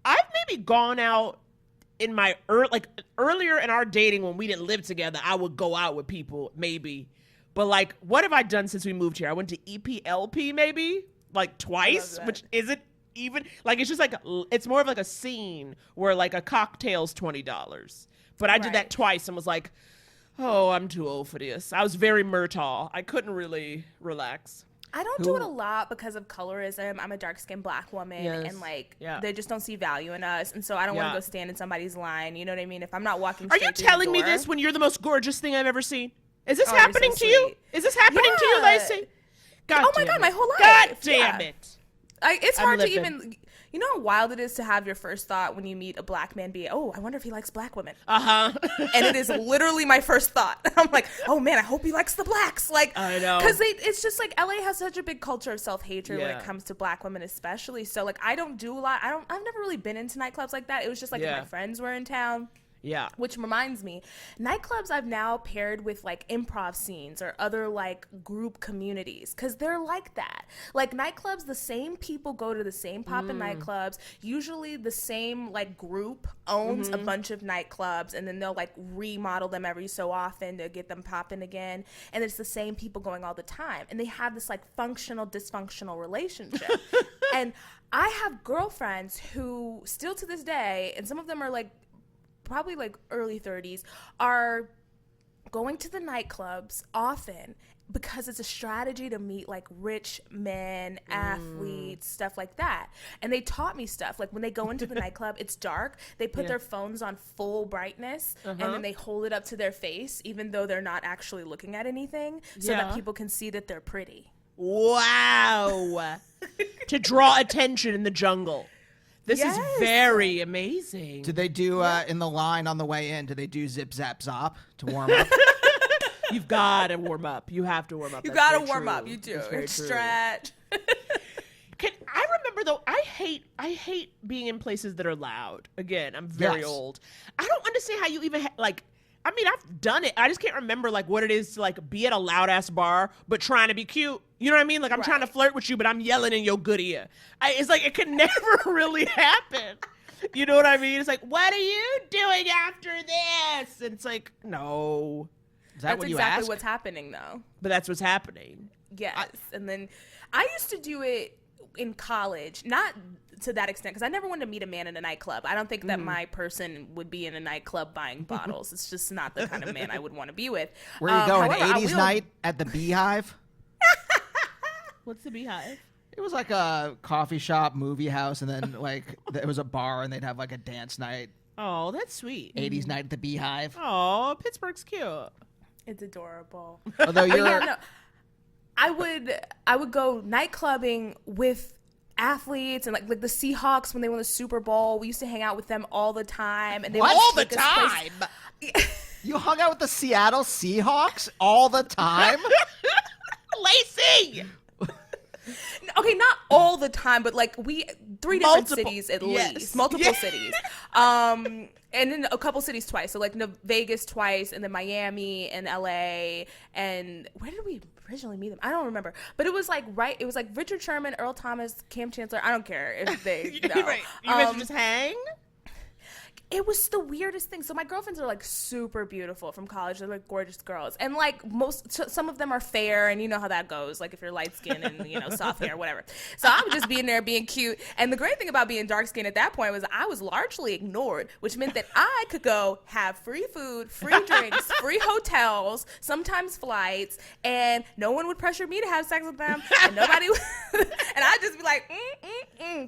I've maybe gone out in my earlier in our dating when we didn't live together. I would go out with people maybe, but like, what have I done since we moved here? I went to EPLP maybe like twice, that. which isn't even like it's just like it's more of like a scene where like a cocktail's $20. But I did Right. that twice and was like, oh, I'm too old for this. I was very Murtaugh. I couldn't really relax. I don't do it a lot because of colorism. I'm a dark-skinned black woman, Yes. and like Yeah. they just don't see value in us, and so I don't want Yeah. to go stand in somebody's line. You know what I mean? If I'm not walking, Are you straight through telling the me door- this when you're the most gorgeous thing I've ever seen? Is this Oh, you're so happening to you? sweet. Is this happening to you, Yeah. Lacey? God Oh my damn God, it. my whole life. God damn Yeah. it. It's I'm hard to living. even. You know how wild it is to have your first thought when you meet a black man be, oh, I wonder if he likes black women. Uh-huh. And it is literally my first thought. I'm like, oh man, I hope he likes the blacks. Like, I know. because it's just like LA has such a big culture of self-hatred when Yeah. it comes to black women, especially. So like, I don't do a lot. I've never really been into nightclubs like that. It was just like if Yeah. my friends were in town. Yeah. Which reminds me, nightclubs I've now paired with like improv scenes or other like group communities because they're like that. Like nightclubs, the same people go to the same poppin' nightclubs. Usually the same like group owns a bunch of nightclubs, and then they'll like remodel them every so often to get them popping again. And it's the same people going all the time. And they have this like functional, dysfunctional relationship. And I have girlfriends who still to this day, and some of them are like probably like early 30s, are going to the nightclubs often because it's a strategy to meet like rich men, athletes, stuff like that. And they taught me stuff. Like when they go into the nightclub, it's dark. They put their phones on full brightness and then they hold it up to their face, even though they're not actually looking at anything, so that Yeah. people can see that they're pretty. Wow. To draw attention in the jungle. This is very amazing. Did they do in the line on the way in? Did they do zip zap zop to warm up? You've got to warm up. You have to warm up. You got to warm up. You do. Stretch. I remember though, I hate being in places that are loud. Again, I'm very old. I don't understand how you even I mean, I've done it. I just can't remember like what it is to like be at a loud ass bar, but trying to be cute. You know what I mean? Like I'm trying to flirt with you, but I'm yelling in your good ear. It's like it can never really happen. You know what I mean? It's like, what are you doing after this? And it's like, no. Is that what you asked? That's exactly what's happening, though. But that's what's happening. Yes. And then I used to do it in college, not to that extent, because I never wanted to meet a man in a nightclub. I don't think that my person would be in a nightclub buying bottles. It's just not the kind of man I would want to be with. Where you going? 80s night at the Beehive? What's the Beehive? It was like a coffee shop, movie house, and then like it was a bar, and they'd have like a dance night. Oh, that's sweet. 80s night at the Beehive. Oh, Pittsburgh's cute. It's adorable. Although you're... I would go night clubbing with athletes and like the Seahawks when they won the Super Bowl. We used to hang out with them all the time. And they all the time? You hung out with the Seattle Seahawks all the time? Laci! Okay, not all the time, but like three different cities at least. Multiple cities. And then a couple cities twice. So like Vegas twice, and then Miami and LA. And where did we originally meet them? I don't remember. But it was like it was like Richard Sherman, Earl Thomas, Cam Chancellor. I don't care if they know. Right. You guys just hang? It was the weirdest thing. So my girlfriends are like super beautiful from college. They're like gorgeous girls. And like some of them are fair, and you know how that goes. Like if you're light skinned and soft hair, whatever. So I would just be in there being cute. And the great thing about being dark skinned at that point was I was largely ignored, which meant that I could go have free food, free drinks, free hotels, sometimes flights, and no one would pressure me to have sex with them. And nobody would, and I'd just be like,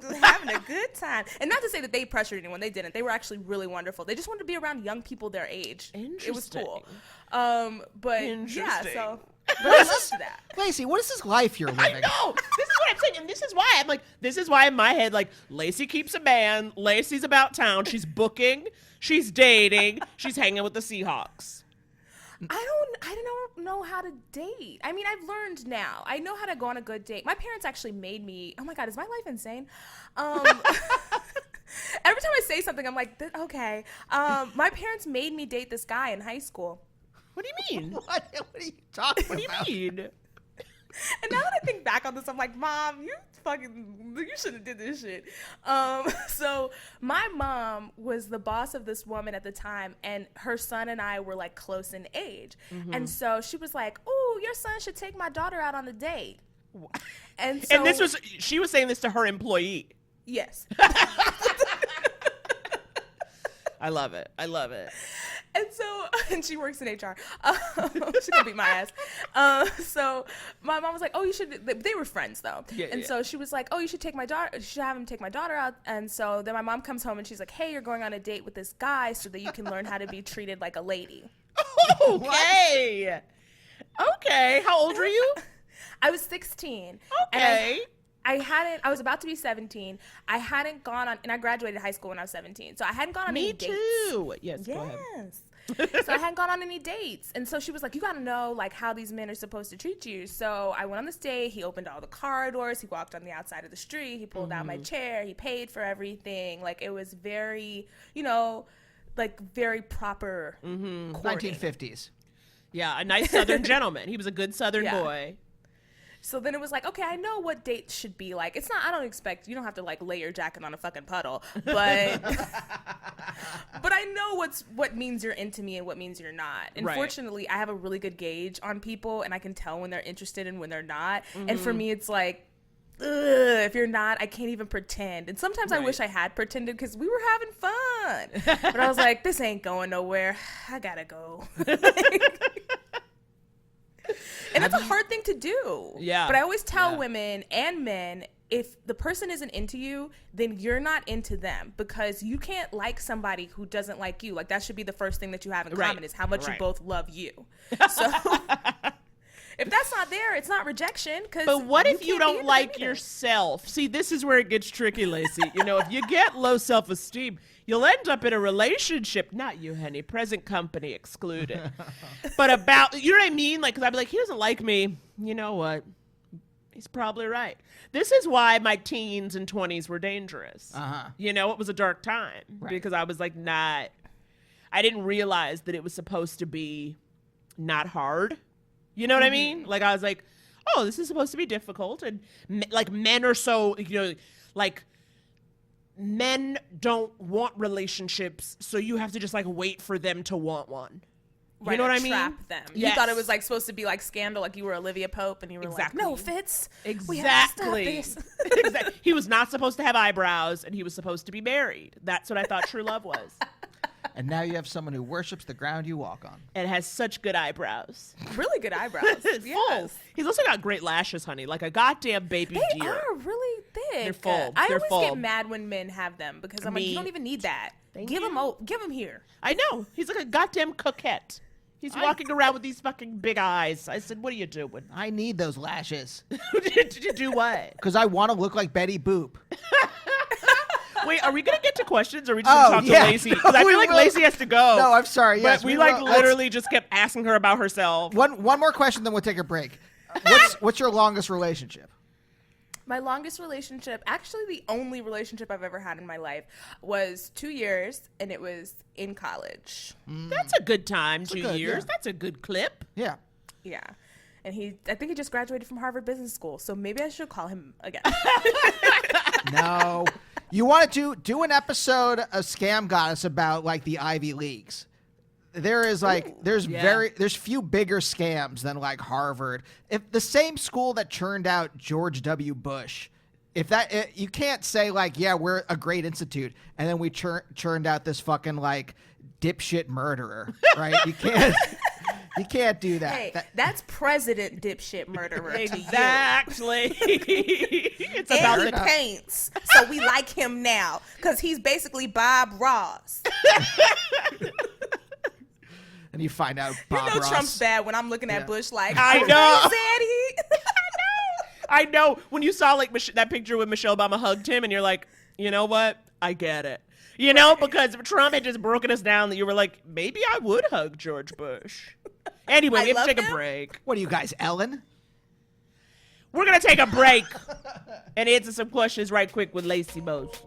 just having a good time. And not to say that they pressured anyone. They didn't. They were actually really wonderful. They just wanted to be around young people their age. Interesting. It was cool. But yeah, so but I loved that. Laci, what is this life you're living? I know. This is what I'm saying, and this is why I'm like, this is why in my head, like, Laci keeps a man. Laci's about town. She's booking. She's dating. She's hanging with the Seahawks. I don't know how to date. I mean, I've learned now. I know how to go on a good date. My parents actually made me. Oh my God, is my life insane? Every time I say something, I'm like, okay. My parents made me date this guy in high school. What do you mean? What are you talking about? What do you mean? And now that I think back on this, I'm like, Mom, you should have did this shit. So my mom was the boss of this woman at the time, and her son and I were like close in age. Mm-hmm. And so she was like, "Oh, your son should take my daughter out on a date." And she was saying this to her employee. Yes. I love it. And she works in HR. She's gonna beat my ass. So my mom was like, "Oh, you should." They were friends though, so she was like, "Oh, you should take my daughter. You should have him take my daughter out." And so then my mom comes home and she's like, "Hey, you're going on a date with this guy so that you can learn how to be treated like a lady." Okay. Okay. How old were you? I was 16. Okay. I was about to be 17. I hadn't gone on, and I graduated high school when I was 17. So I hadn't gone on any dates. Me too. Yes, go ahead. So I hadn't gone on any dates. And so she was like, "You got to know like how these men are supposed to treat you." So I went on this date. He opened all the car doors. He walked on the outside of the street. He pulled out my chair. He paid for everything. Like it was very, like very proper courting. 1950s. Yeah, a nice Southern gentleman. He was a good Southern boy. So then it was like, okay, I know what dates should be like. It's not, you don't have to like lay your jacket on a fucking puddle, but but I know what means you're into me and what means you're not. And fortunately, I have a really good gauge on people, and I can tell when they're interested and when they're not. Mm-hmm. And for me, it's like, if you're not, I can't even pretend. And sometimes I wish I had pretended because we were having fun. But I was like, this ain't going nowhere. I gotta go. And that's a hard thing to do. Yeah. But I always tell women and men, if the person isn't into you, then you're not into them, because you can't like somebody who doesn't like you. Like that should be the first thing that you have in common is how much you both love you. So If that's not there, it's not rejection. But what if you can't be don't like independent. yourself? See, this is where it gets tricky, Laci. If you get low self-esteem, you'll end up in a relationship. Not you, honey. Present company excluded. But about, you know what I mean? Like, because I'd be like, he doesn't like me. You know what? He's probably right. This is why my teens and 20s were dangerous. It was a dark time because I was like I didn't realize that it was supposed to be not hard. You know what I mean? Like, I was like, oh, this is supposed to be difficult. And like men are so, like men don't want relationships. So you have to just like wait for them to want one. You know what I mean? Trap them. Yes. You thought it was like supposed to be like Scandal, like you were Olivia Pope, and you were like, "No, Fitz, Exactly. we have to stop this." Exactly. He was not supposed to have eyebrows, and he was supposed to be married. That's what I thought true love was. And now you have someone who worships the ground you walk on. And has such good eyebrows. Really good eyebrows. Full. Yes. He's also got great lashes, honey, like a goddamn baby They deer. are really thick. They're full. I They're always full. get mad when men have them because I'm like, you don't even need that. Give them here. I know. He's like a goddamn coquette. He's walking around with these fucking big eyes. I said, what are you doing? I need those lashes. Did you do what? Because I want to look like Betty Boop. Wait, are we going to get to questions or are we just going to talk to Laci? Because I feel like Laci has to go. No, I'm sorry. Yes, But we will. literally just kept asking her about herself. One more question, then we'll take a break. What's your longest relationship? My longest relationship, actually the only relationship I've ever had in my life, was 2 years, and it was in college. That's a good time, 2 good, years. yeah. That's a good clip. Yeah. Yeah. And I think he just graduated from Harvard Business School, so maybe I should call him again. No. You wanted to do an episode of Scam Goddess about like the Ivy Leagues. There is like there's few bigger scams than like Harvard. If the same school that churned out George W. Bush, you can't say like, yeah, we're a great institute, and then we churned out this fucking like dipshit murderer, right? You can't do that. Hey, that's President Dipshit Murderer. Exactly. It's And about he the paints, so we like him now because he's basically Bob Ross. And you find out Bob Ross. Trump's bad when I'm looking at Bush like, I know. Said he. I know. When you saw like that picture when Michelle Obama hugged him, and you're like, you know what? I get it. Because Trump had just broken us down that you were like, maybe I would hug George Bush. Anyway, we have to take a break. What are you guys, Ellen? We're going to take a break and answer some questions right quick with Laci Mosley.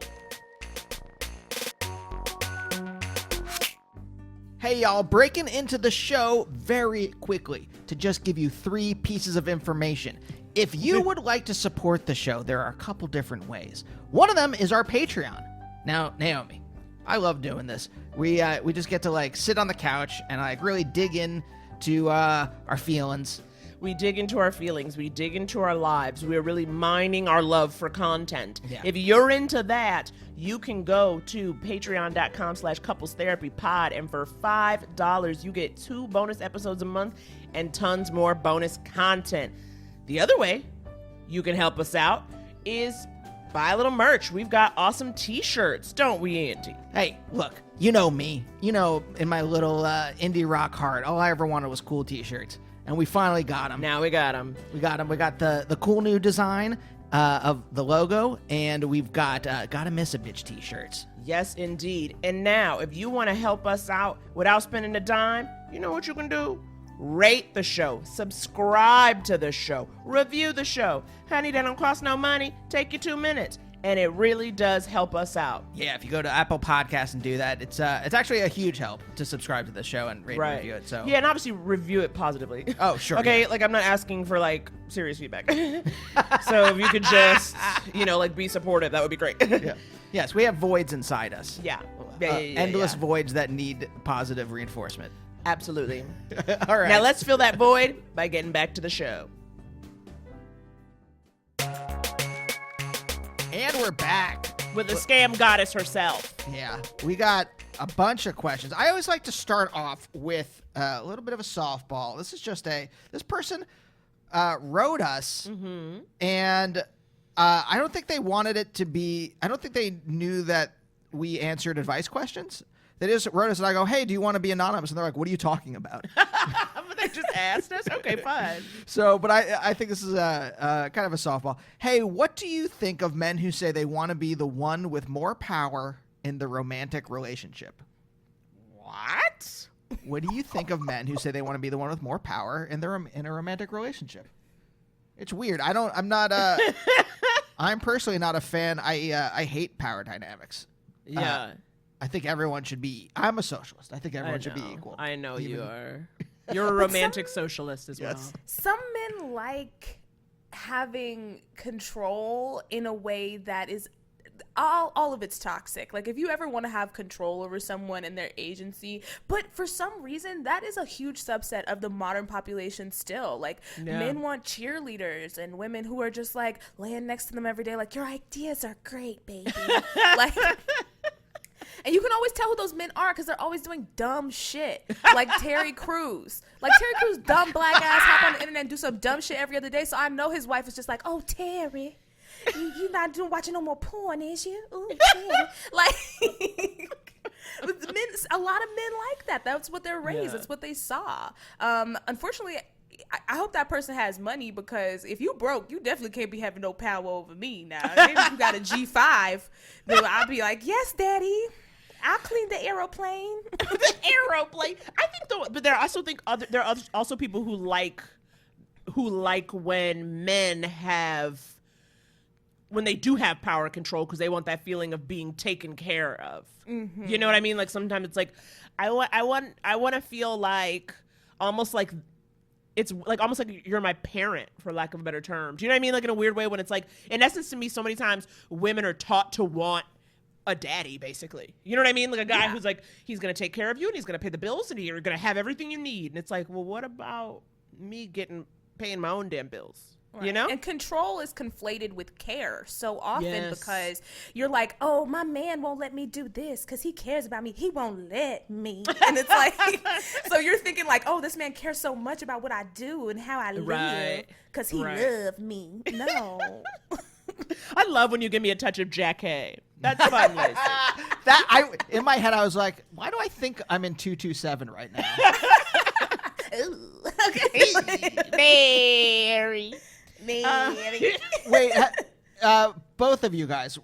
Hey y'all, breaking into the show very quickly to just give you 3 pieces of information. If you would like to support the show, there are a couple different ways. One of them is our Patreon. Now, Naomi, I love doing this. We just get to like sit on the couch and like really dig in to our feelings. We dig into our feelings. We dig into our lives. We are really mining our love for content. Yeah. If you're into that, you can go to patreon.com/couplestherapypod, and for $5, you get 2 bonus episodes a month and tons more bonus content. The other way you can help us out is buy a little merch. We've got awesome t-shirts, don't we, Andy? Hey, look, you know me. You know, in my little indie rock heart, all I ever wanted was cool t-shirts. And we finally got them. Now we got them. We got them. We got the cool new design of the logo, and we've got Gotta Miss a Bitch t-shirts. Yes, indeed. And now, if you want to help us out without spending a dime, you know what you can do? Rate the show, subscribe to the show, review the show. Honey, that don't cost no money. Take you 2 minutes. And it really does help us out. Yeah, if you go to Apple Podcasts and do that, it's actually a huge help to subscribe to the show and rate and review it. So yeah, and obviously review it positively. Oh, sure. Okay, yeah. like I'm not asking for like serious feedback. So if you could just, like be supportive, that would be great. Yeah. Yes, we have voids inside us. Yeah. Endless voids that need positive reinforcement. Absolutely. All right. Now let's fill that void by getting back to the show. And we're back. With the scam goddess herself. Yeah, we got a bunch of questions. I always like to start off with a little bit of a softball. This is just this person wrote us, and I don't think they wanted it to be, I don't think they knew that we answered advice questions. They just wrote us, and I go, hey, do you want to be anonymous? And they're like, what are you talking about? But they're just asked us. Okay, fine. So, but I think this is a kind of a softball. Hey, what do you think of men who say they want to be the one with more power in the romantic relationship? What? What do you think of men who say they want to be the one with more power in a romantic relationship? It's weird. I'm not. I'm personally not a fan. I hate power dynamics. Yeah. I think everyone should be. I'm a socialist. I think everyone should be equal. I know you are. You're a romantic socialist as well. Some men like having control in a way that is all of it's toxic. Like, if you ever want to have control over someone and their agency, but for some reason that is a huge subset of the modern population still. Like, men want cheerleaders and women who are just like laying next to them every day like, your ideas are great, baby. Like, and you can always tell who those men are because they're always doing dumb shit. Like Terry Crews. Like, Terry Crews, dumb black ass, hop on the internet and do some dumb shit every other day. So I know his wife is just like, oh, Terry, you not watching no more porn, is you? Ooh, Terry. Like, men, a lot of men like that. That's what they're raised. That's what they saw. Unfortunately, I hope that person has money, because if you broke, you definitely can't be having no power over me now. Maybe if you got a G5, then I'll be like, yes, daddy. I'll clean the aeroplane. The aeroplane. I think though, but there are also people who like when they do have power control, because they want that feeling of being taken care of. Mm-hmm. You know what I mean? Like, sometimes it's like I want to feel like almost like it's like almost like you're my parent, for lack of a better term. Do you know what I mean? Like, in a weird way, when it's like, in essence, to me, so many times women are taught to want a daddy, basically. You know what I mean? Like, a guy who's like, he's going to take care of you and he's going to pay the bills and you're going to have everything you need. And it's like, well, what about me paying my own damn bills? Right. You know? And control is conflated with care so often, because you're like, oh, my man won't let me do this because he cares about me. He won't let me. And it's like, so you're thinking like, oh, this man cares so much about what I do and how I live because he loves me. No. I love when you give me a touch of Jack Hay. That's fun, Laci. In my head, I was like, why do I think I'm in 227 right now? Ooh, okay. Mary. Wait, both of you guys,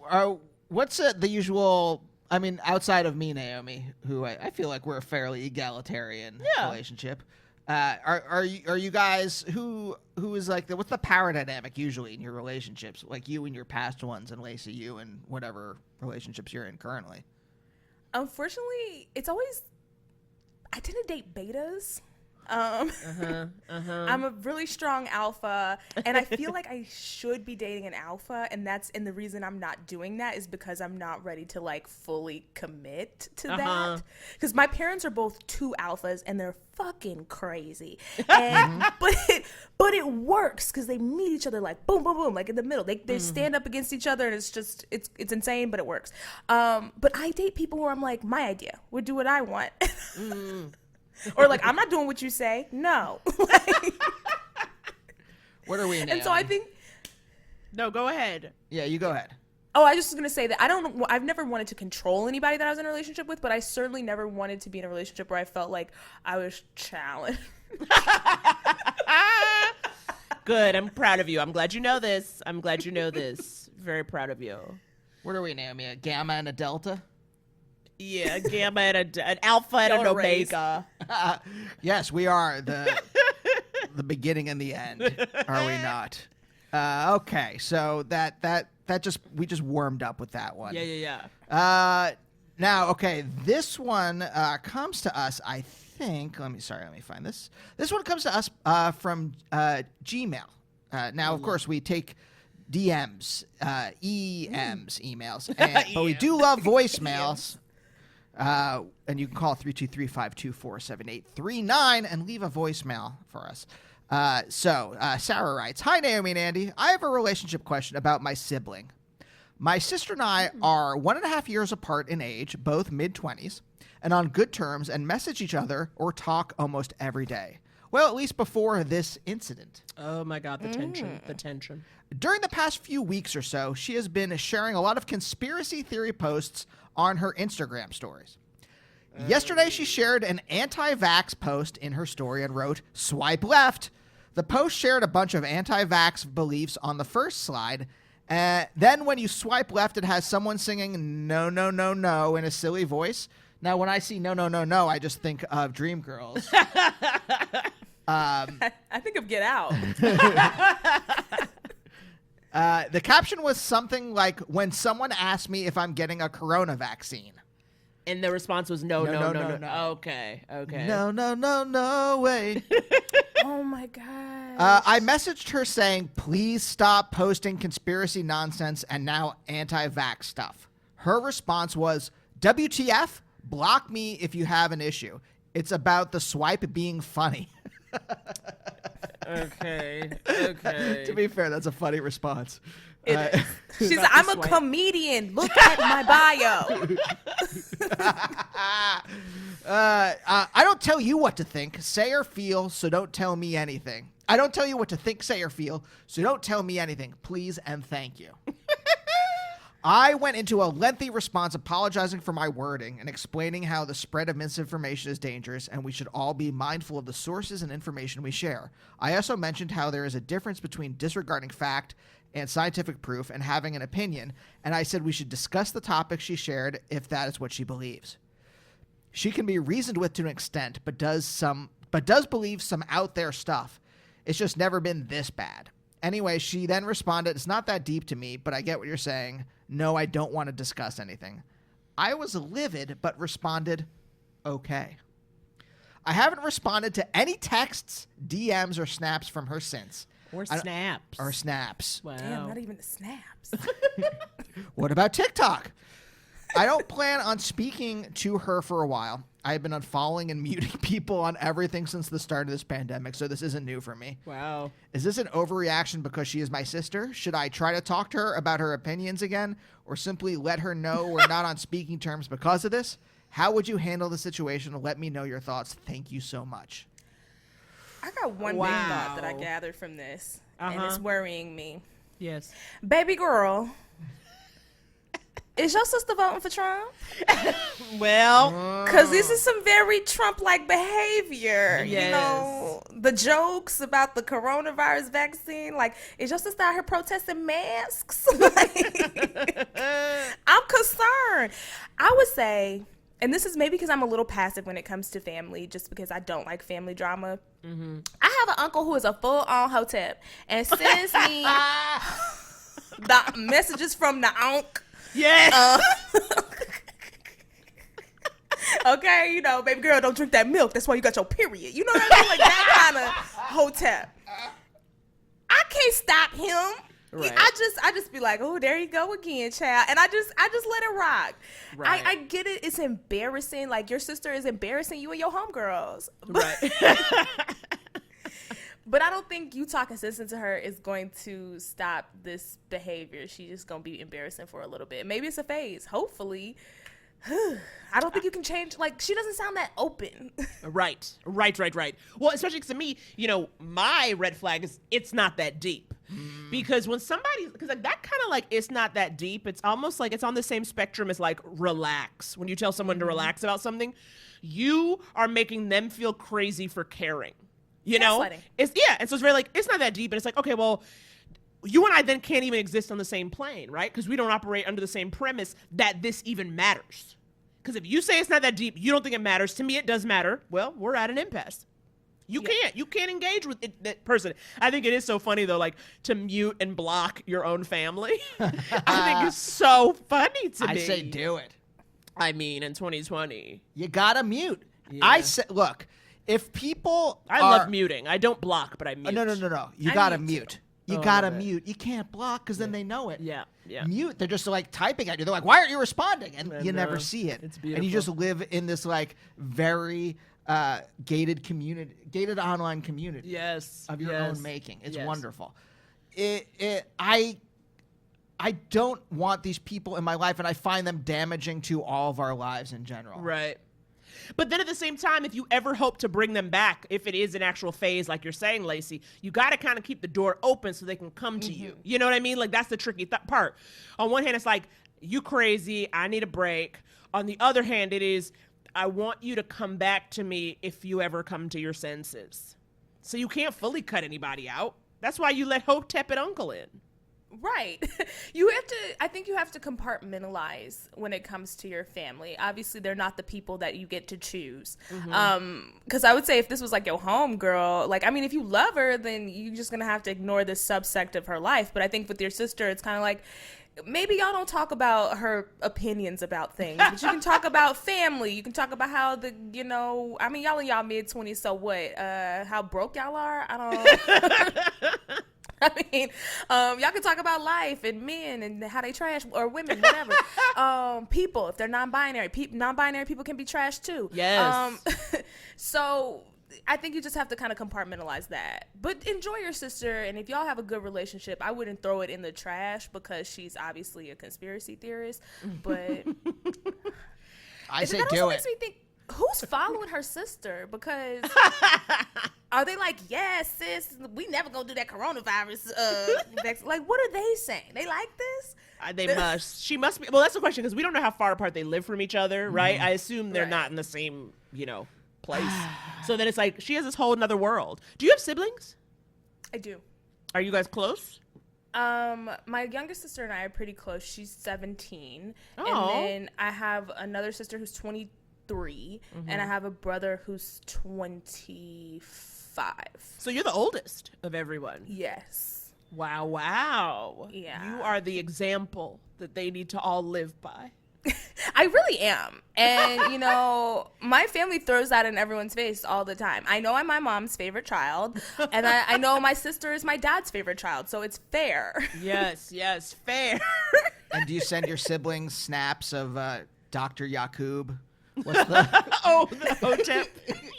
what's the usual, I mean, outside of me, Naomi, who I feel like we're a fairly egalitarian relationship. Are you guys who is like what's the power dynamic usually in your relationships, like you and your past ones, and Laci, you and whatever relationships you're in currently? Unfortunately, it's always, I tend to date betas. I'm a really strong alpha, and I feel like I should be dating an alpha, and the reason I'm not doing that is because I'm not ready to like fully commit to that, because my parents are both two alphas and they're fucking crazy, and but it works because they meet each other like boom boom boom, like in the middle, they stand up against each other, and it's just it's insane, but it works. But I date people where I'm like, my idea, we'll do what I want. Or like, I'm not doing what you say. No. What are we in? And so I think. No, go ahead. Yeah, you go ahead. Oh, I was just going to say that I've never wanted to control anybody that I was in a relationship with, but I certainly never wanted to be in a relationship where I felt like I was challenged. Good. I'm proud of you. I'm glad you know this. Very proud of you. What are we, Naomi? A gamma and a delta? Yeah, gamma and an alpha and an omega. Yes, we are the beginning and the end. Are we not? Okay, so we just warmed up with that one. Yeah. Now, okay, this one comes to us, I think. Let me find this. This one comes to us from Gmail. Now, of course, we take DMs, emails, but we do love voicemails. And you can call 323-524-7839 and leave a voicemail for us. So Sarah writes, "Hi, Naomi and Andy. I have a relationship question about my sibling. My sister and I are 1.5 years apart in age, both mid-20s, and on good terms, and message each other or talk almost every day. Well, at least before this incident." Oh my God, the tension. "During the past few weeks or so, she has been sharing a lot of conspiracy theory posts on her Instagram stories. Yesterday, she shared an anti-vax post in her story and wrote, "Swipe left." The post shared a bunch of anti-vax beliefs on the first slide. Then when you swipe left, it has someone singing "No, no, no, no" in a silly voice. Now, when I see "No, no, no, no," I just think of Dreamgirls. I think of Get Out. The caption was something like, "When someone asked me if I'm getting a corona vaccine." And the response was no. No. Okay. No, no, no, no way. Oh my god. I messaged her saying, "Please stop posting conspiracy nonsense and now anti-vax stuff." Her response was, "WTF? Block me if you have an issue. It's about the swipe being funny." Okay. To be fair, that's a funny response. She's like, "I'm a comedian. Look at my bio." I don't tell you what to think, say or feel, so don't tell me anything. I don't tell you what to think, say or feel, so don't tell me anything. Please and thank you. I went into a lengthy response apologizing for my wording and explaining how the spread of misinformation is dangerous and we should all be mindful of the sources and information we share. I also mentioned how there is a difference between disregarding fact and scientific proof and having an opinion, and I said we should discuss the topic she shared if that is what she believes. She can be reasoned with to an extent, but does believe some out there stuff. It's just never been this bad. Anyway, she then responded, "It's not that deep to me, but I get what you're saying. No, I don't want to discuss anything." I was livid, but responded, "Okay." I haven't responded to any texts, DMs, or snaps from her since. Or snaps. Wow. Damn, not even the snaps. What about TikTok? I don't plan on speaking to her for a while. I have been unfollowing and muting people on everything since the start of this pandemic, so this isn't new for me. Wow. Is this an overreaction because she is my sister? Should I try to talk to her about her opinions again, or simply let her know we're not on speaking terms because of this? How would you handle the situation? Let me know your thoughts. Thank you so much. I got one big thought that I gathered from this, and it's worrying me. Yes. Baby girl, is your sister voting for Trump? Well, because this is some very Trump-like behavior. Yes. You know, the jokes about the coronavirus vaccine. Like, is your sister out here protesting masks? Like, I'm concerned. I would say, and this is maybe because I'm a little passive when it comes to family, just because I don't like family drama. Mm-hmm. I have an uncle who is a full-on hotep and sends me the messages from the onk. yes. Okay, you know, baby girl, don't drink that milk. That's why you got your period. You know what I mean? Like that kind of hotep. I can't stop him. Right. I just be like, oh, there you go again, child. And I just let it rock. Right. I get it. It's embarrassing. Like, your sister is embarrassing you and your homegirls. Right. But I don't think you talking sense into her is going to stop this behavior. She's just going to be embarrassing for a little bit. Maybe it's a phase. Hopefully. I don't think you can change. Like, she doesn't sound that open. Right. Well, especially because to me, you know, my red flag is it's not that deep. Because when somebody, because like that kind of like, it's not that deep. It's almost like it's on the same spectrum as like relax. When you tell someone to relax about something, you are making them feel crazy for caring. You know? And so it's very like, it's not that deep. And it's like, okay, well, you and I then can't even exist on the same plane, right? Because we don't operate under the same premise that this even matters. Because if you say it's not that deep, you don't think it matters. To me, it does matter. Well, we're at an impasse. You can't engage with that person. I think it is so funny though, like to mute and block your own family. I think it's so funny to me. I say do it. I mean, in 2020, you gotta mute. Yeah. I say, look, if people, I love muting. I don't block, but I mute. No. You gotta mute. You gotta mute. You can't block because then they know it. Yeah. Mute. They're just like typing at you. They're like, "Why aren't you responding?" And you never see it. It's beautiful. And you just live in this like very gated community, gated online community. Yes. Of your own making. It's wonderful. I don't want these people in my life, and I find them damaging to all of our lives in general. Right. But then at the same time, if you ever hope to bring them back, if it is an actual phase, like you're saying, Laci, you got to kind of keep the door open so they can come to you. You know what I mean? Like, that's the tricky part. On one hand, it's like, you crazy, I need a break. On the other hand, it is, I want you to come back to me if you ever come to your senses. So you can't fully cut anybody out. That's why you let Hotep and Uncle in. Right. I think you have to compartmentalize when it comes to your family. Obviously, they're not the people that you get to choose. Because I would say if this was like your home girl, like, I mean, if you love her, then you're just going to have to ignore this subsect of her life. But I think with your sister, it's kind of like, maybe y'all don't talk about her opinions about things, but you can talk about family. You can talk about how I mean, y'all in y'all mid-20s, so what? How broke y'all are? I don't I mean, y'all can talk about life and men and how they trash, or women, whatever. People, if they're non-binary, non-binary people can be trash too. Yes. So I think you just have to kind of compartmentalize that. But enjoy your sister, and if y'all have a good relationship, I wouldn't throw it in the trash because she's obviously a conspiracy theorist. But I say that do also it. makes me think, who's following her sister? Because are they like, yes, sis, we never gonna do that coronavirus? Like, what are they saying? They like this? They must. She must be. Well, that's the question, because we don't know how far apart they live from each other, right? I assume they're not in the same, place. So then it's like she has this whole another world. Do you have siblings? I do. Are you guys close? My younger sister and I are pretty close. She's 17. Oh. And then I have another sister who's 23, and I have a brother who's 25. So you're the oldest of everyone. Yes. Wow. Yeah. You are the example that they need to all live by. I really am. And, my family throws that in everyone's face all the time. I know I'm my mom's favorite child, and I know my sister is my dad's favorite child, so it's fair. Yes, fair. And do you send your siblings snaps of Dr. Yakub? What's the the Hotep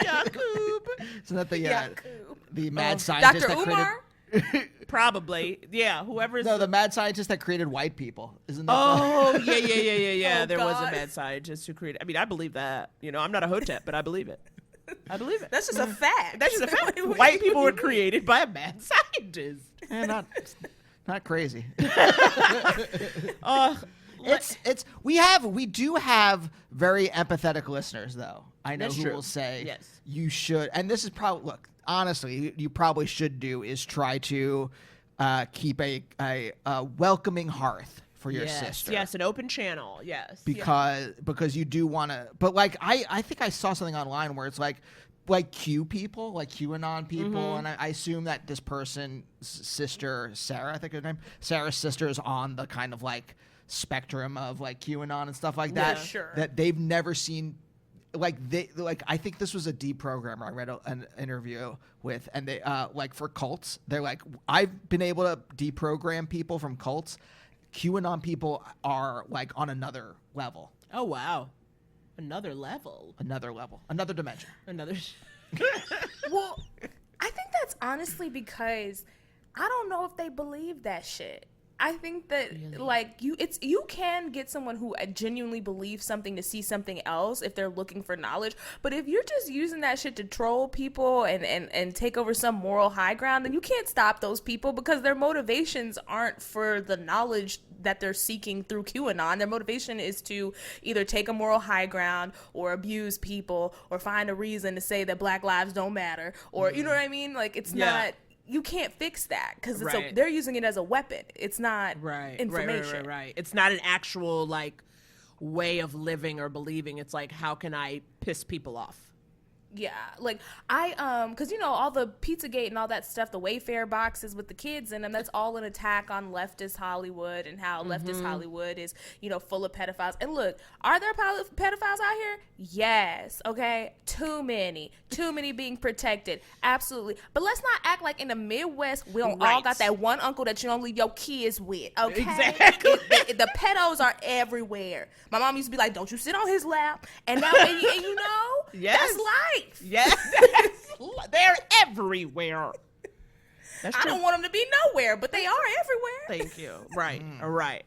Yakub. Isn't that Yakub. the mad scientist Dr. that Umar? Probably. Yeah, whoever's... No, the mad scientist that created white people. Isn't that yeah. Oh, There was a God. mad scientist who created... I mean, I believe that. I'm not a Hotep, but I believe it. That's just a fact. That's just a fact. White people were created by a mad scientist. not crazy. Uh, We do have very empathetic listeners, though. I know That's who true. will say Yes. you should, and this is probably, look, honestly, you probably should do is try to keep a welcoming hearth for your sister. Yes, an open channel. Yes. Because you do want to, but like I think I saw something online where it's like Q people, like QAnon people, and I assume that this person's sister, Sarah, I think her name, Sarah's sister is on the kind of like spectrum of like QAnon and stuff like that. Yeah, sure. That they've never seen. I think this was a deprogrammer I read an interview with, and they for cults, they're like, I've been able to deprogram people from cults. QAnon people are like on another level. Oh, wow. Another level. Another dimension. Well, I think that's honestly because I don't know if they believe that shit. I think that you can get someone who genuinely believes something to see something else if they're looking for knowledge. But if you're just using that shit to troll people and take over some moral high ground, then you can't stop those people because their motivations aren't for the knowledge that they're seeking through QAnon. Their motivation is to either take a moral high ground or abuse people or find a reason to say that Black lives don't matter or you know what I mean? Like it's not. You can't fix that because they're using it as a weapon. It's not information. Right. It's not an actual like way of living or believing. It's like, how can I piss people off? Yeah, like because all the Pizzagate and all that stuff, the Wayfair boxes with the kids in them, that's all an attack on leftist Hollywood and how leftist Hollywood is, full of pedophiles. And look, are there pedophiles out here? Yes, okay, too many being protected, absolutely. But let's not act like in the Midwest we don't all got that one uncle that you don't leave your kids with, okay? Exactly. The pedos are everywhere. My mom used to be like, "Don't you sit on his lap," and now Yes. that's life. Yes, they're everywhere. That's I true. don't want them to be nowhere, but they are everywhere. Thank you. Right. All right.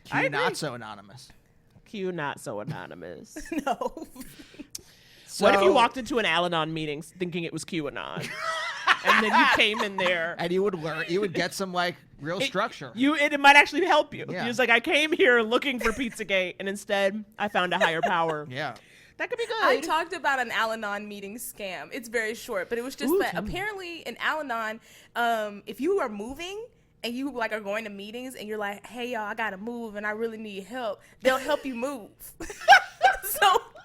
Q not so anonymous. Q not so anonymous. No. What if you walked into an Al-Anon meeting thinking it was QAnon, and then you came in there and you would learn, you would get some like real structure. It might actually help you. Yeah. He was like, I came here looking for Pizzagate, and instead I found a higher power. Yeah. That could be good. I talked about an Al-Anon meeting scam. It's very short, but it was just that apparently in Al-Anon, if you are moving and you like are going to meetings and you're like, hey y'all, I gotta move and I really need help, they'll help you move.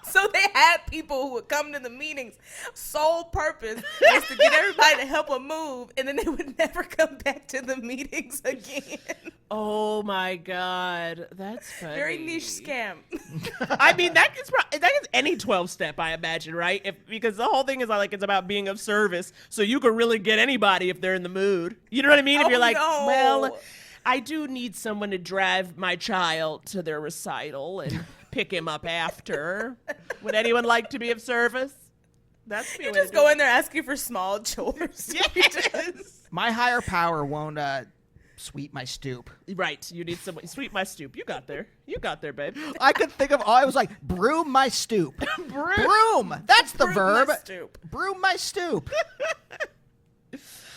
So they had people who would come to the meetings. Sole purpose was to get everybody to help them move, and then they would never come back to the meetings again. Oh my God, that's funny. Very niche scam. I mean, that is any 12-step, I imagine, right? Because the whole thing is like it's about being of service, so you could really get anybody if they're in the mood. You know what I mean? If you're like, well, I do need someone to drive my child to their recital and pick him up after. Would anyone like to be of service? That's you just go in there asking for small chores. Yes. My higher power won't sweep my stoop. Right. You need someone sweep my stoop. You got there. You got there, babe. I could think of I was like broom my stoop. Broom. That's the verb. My stoop. Broom my stoop.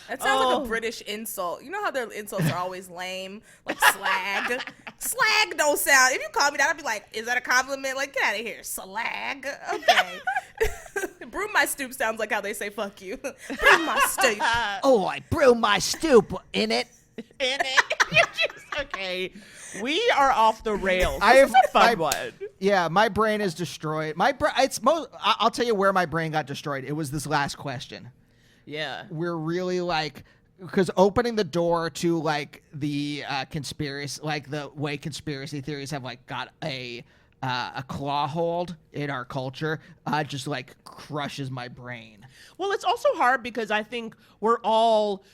That sounds like a British insult. You know how their insults are always lame? Like slag. Slag don't sound. If you call me that, I'd be like, is that a compliment? Like, get out of here. Slag. Okay. Broom my stoop sounds like how they say fuck you. Broom my stoop. Oh, I broom my stoop in it. Okay. We are off the rails. This is a fun one. Yeah, my brain is destroyed. I'll tell you where my brain got destroyed. It was this last question. Yeah. We're really like, because opening the door to like the conspiracy, like the way conspiracy theories have like got a claw hold in our culture, just like crushes my brain. Well, it's also hard because I think we're all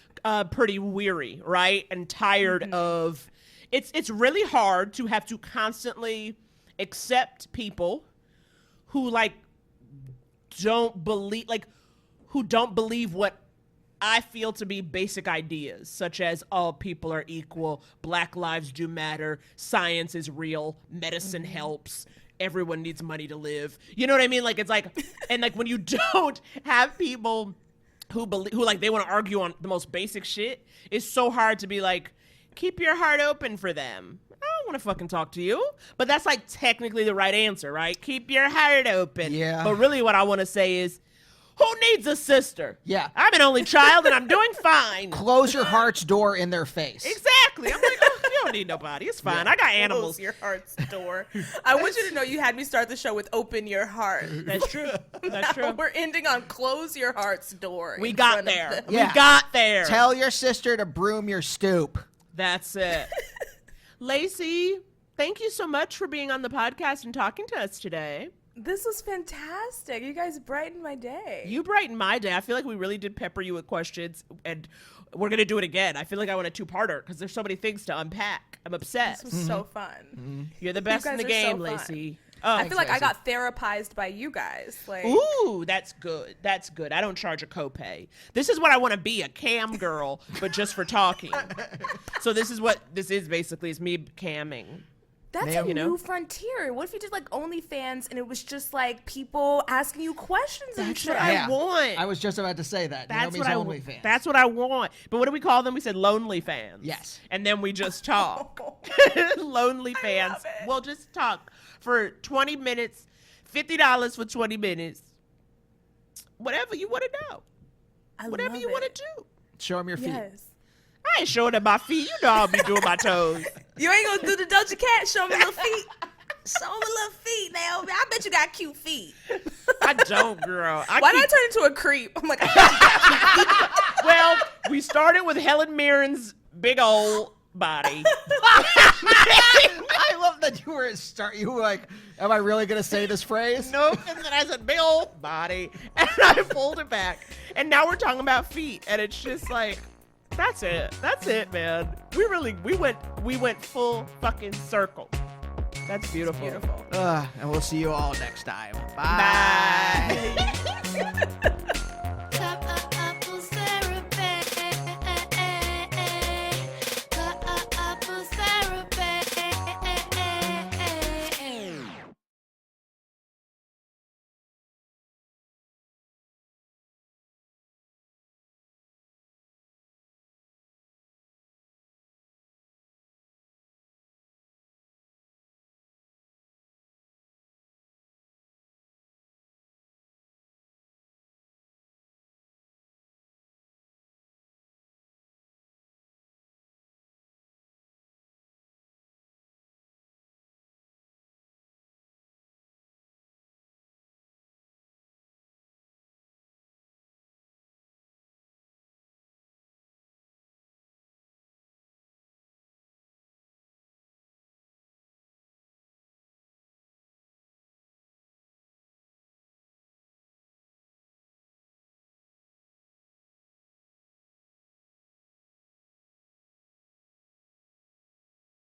pretty weary, right? And tired of, it's really hard to have to constantly accept people who like don't believe, like, who don't believe what I feel to be basic ideas, such as all people are equal, Black lives do matter, science is real, medicine helps, everyone needs money to live. You know what I mean? Like, it's like, and like when you don't have people who believe, who like they want to argue on the most basic shit, it's so hard to be like, keep your heart open for them. I don't want to fucking talk to you. But that's like technically the right answer, right? Keep your heart open. Yeah. But really what I want to say is, who needs a sister? Yeah. I'm an only child and I'm doing fine. Close your heart's door in their face. Exactly. I'm like, oh, you don't need nobody. It's fine. I got animals. Close your heart's door. I want you to know you had me start the show with open your heart. That's true. That's true. We're ending on close your heart's door. We got there. Yeah. We got there. Tell your sister to broom your stoop. That's it. Laci, thank you so much for being on the podcast and talking to us today. This was fantastic. You guys brightened my day. You brightened my day. I feel like we really did pepper you with questions, and we're going to do it again. I feel like I want a two-parter because there's so many things to unpack. I'm upset. This was so fun. You're the best in the game, Laci. Oh, I feel like I got therapized by you guys. Like, ooh, that's good. That's good. I don't charge a copay. This is what I want to be, a cam girl, but just for talking. So this is what this is basically, is me camming. That's a new frontier. What if you did like OnlyFans and it was just like people asking you questions and shit? That's what I want. I was just about to say that. That's what OnlyFans. That's what I want. But what do we call them? We said lonely fans. Yes. And then we just talk. Lonely fans. We'll just talk for 20 minutes, $50 for 20 minutes. Whatever you want to know. Whatever you want to do. Show them your feet. Yes. I ain't showing them my feet. You know I'll be doing my toes. You ain't gonna do the Doja Cat? Show me little feet. Show me little feet, Naomi. I bet you got cute feet. I don't, girl. Why did I turn into a creep? I'm like, I bet you got cute feet. Well, we started with Helen Mirren's big old body. I love that you were like, am I really gonna say this phrase? Nope. And then I said big old body, and I pulled it back. And now we're talking about feet, and it's just like, that's it. That's it, man. We went full fucking circle. That's beautiful. Beautiful. And we'll see you all next time. Bye. Bye.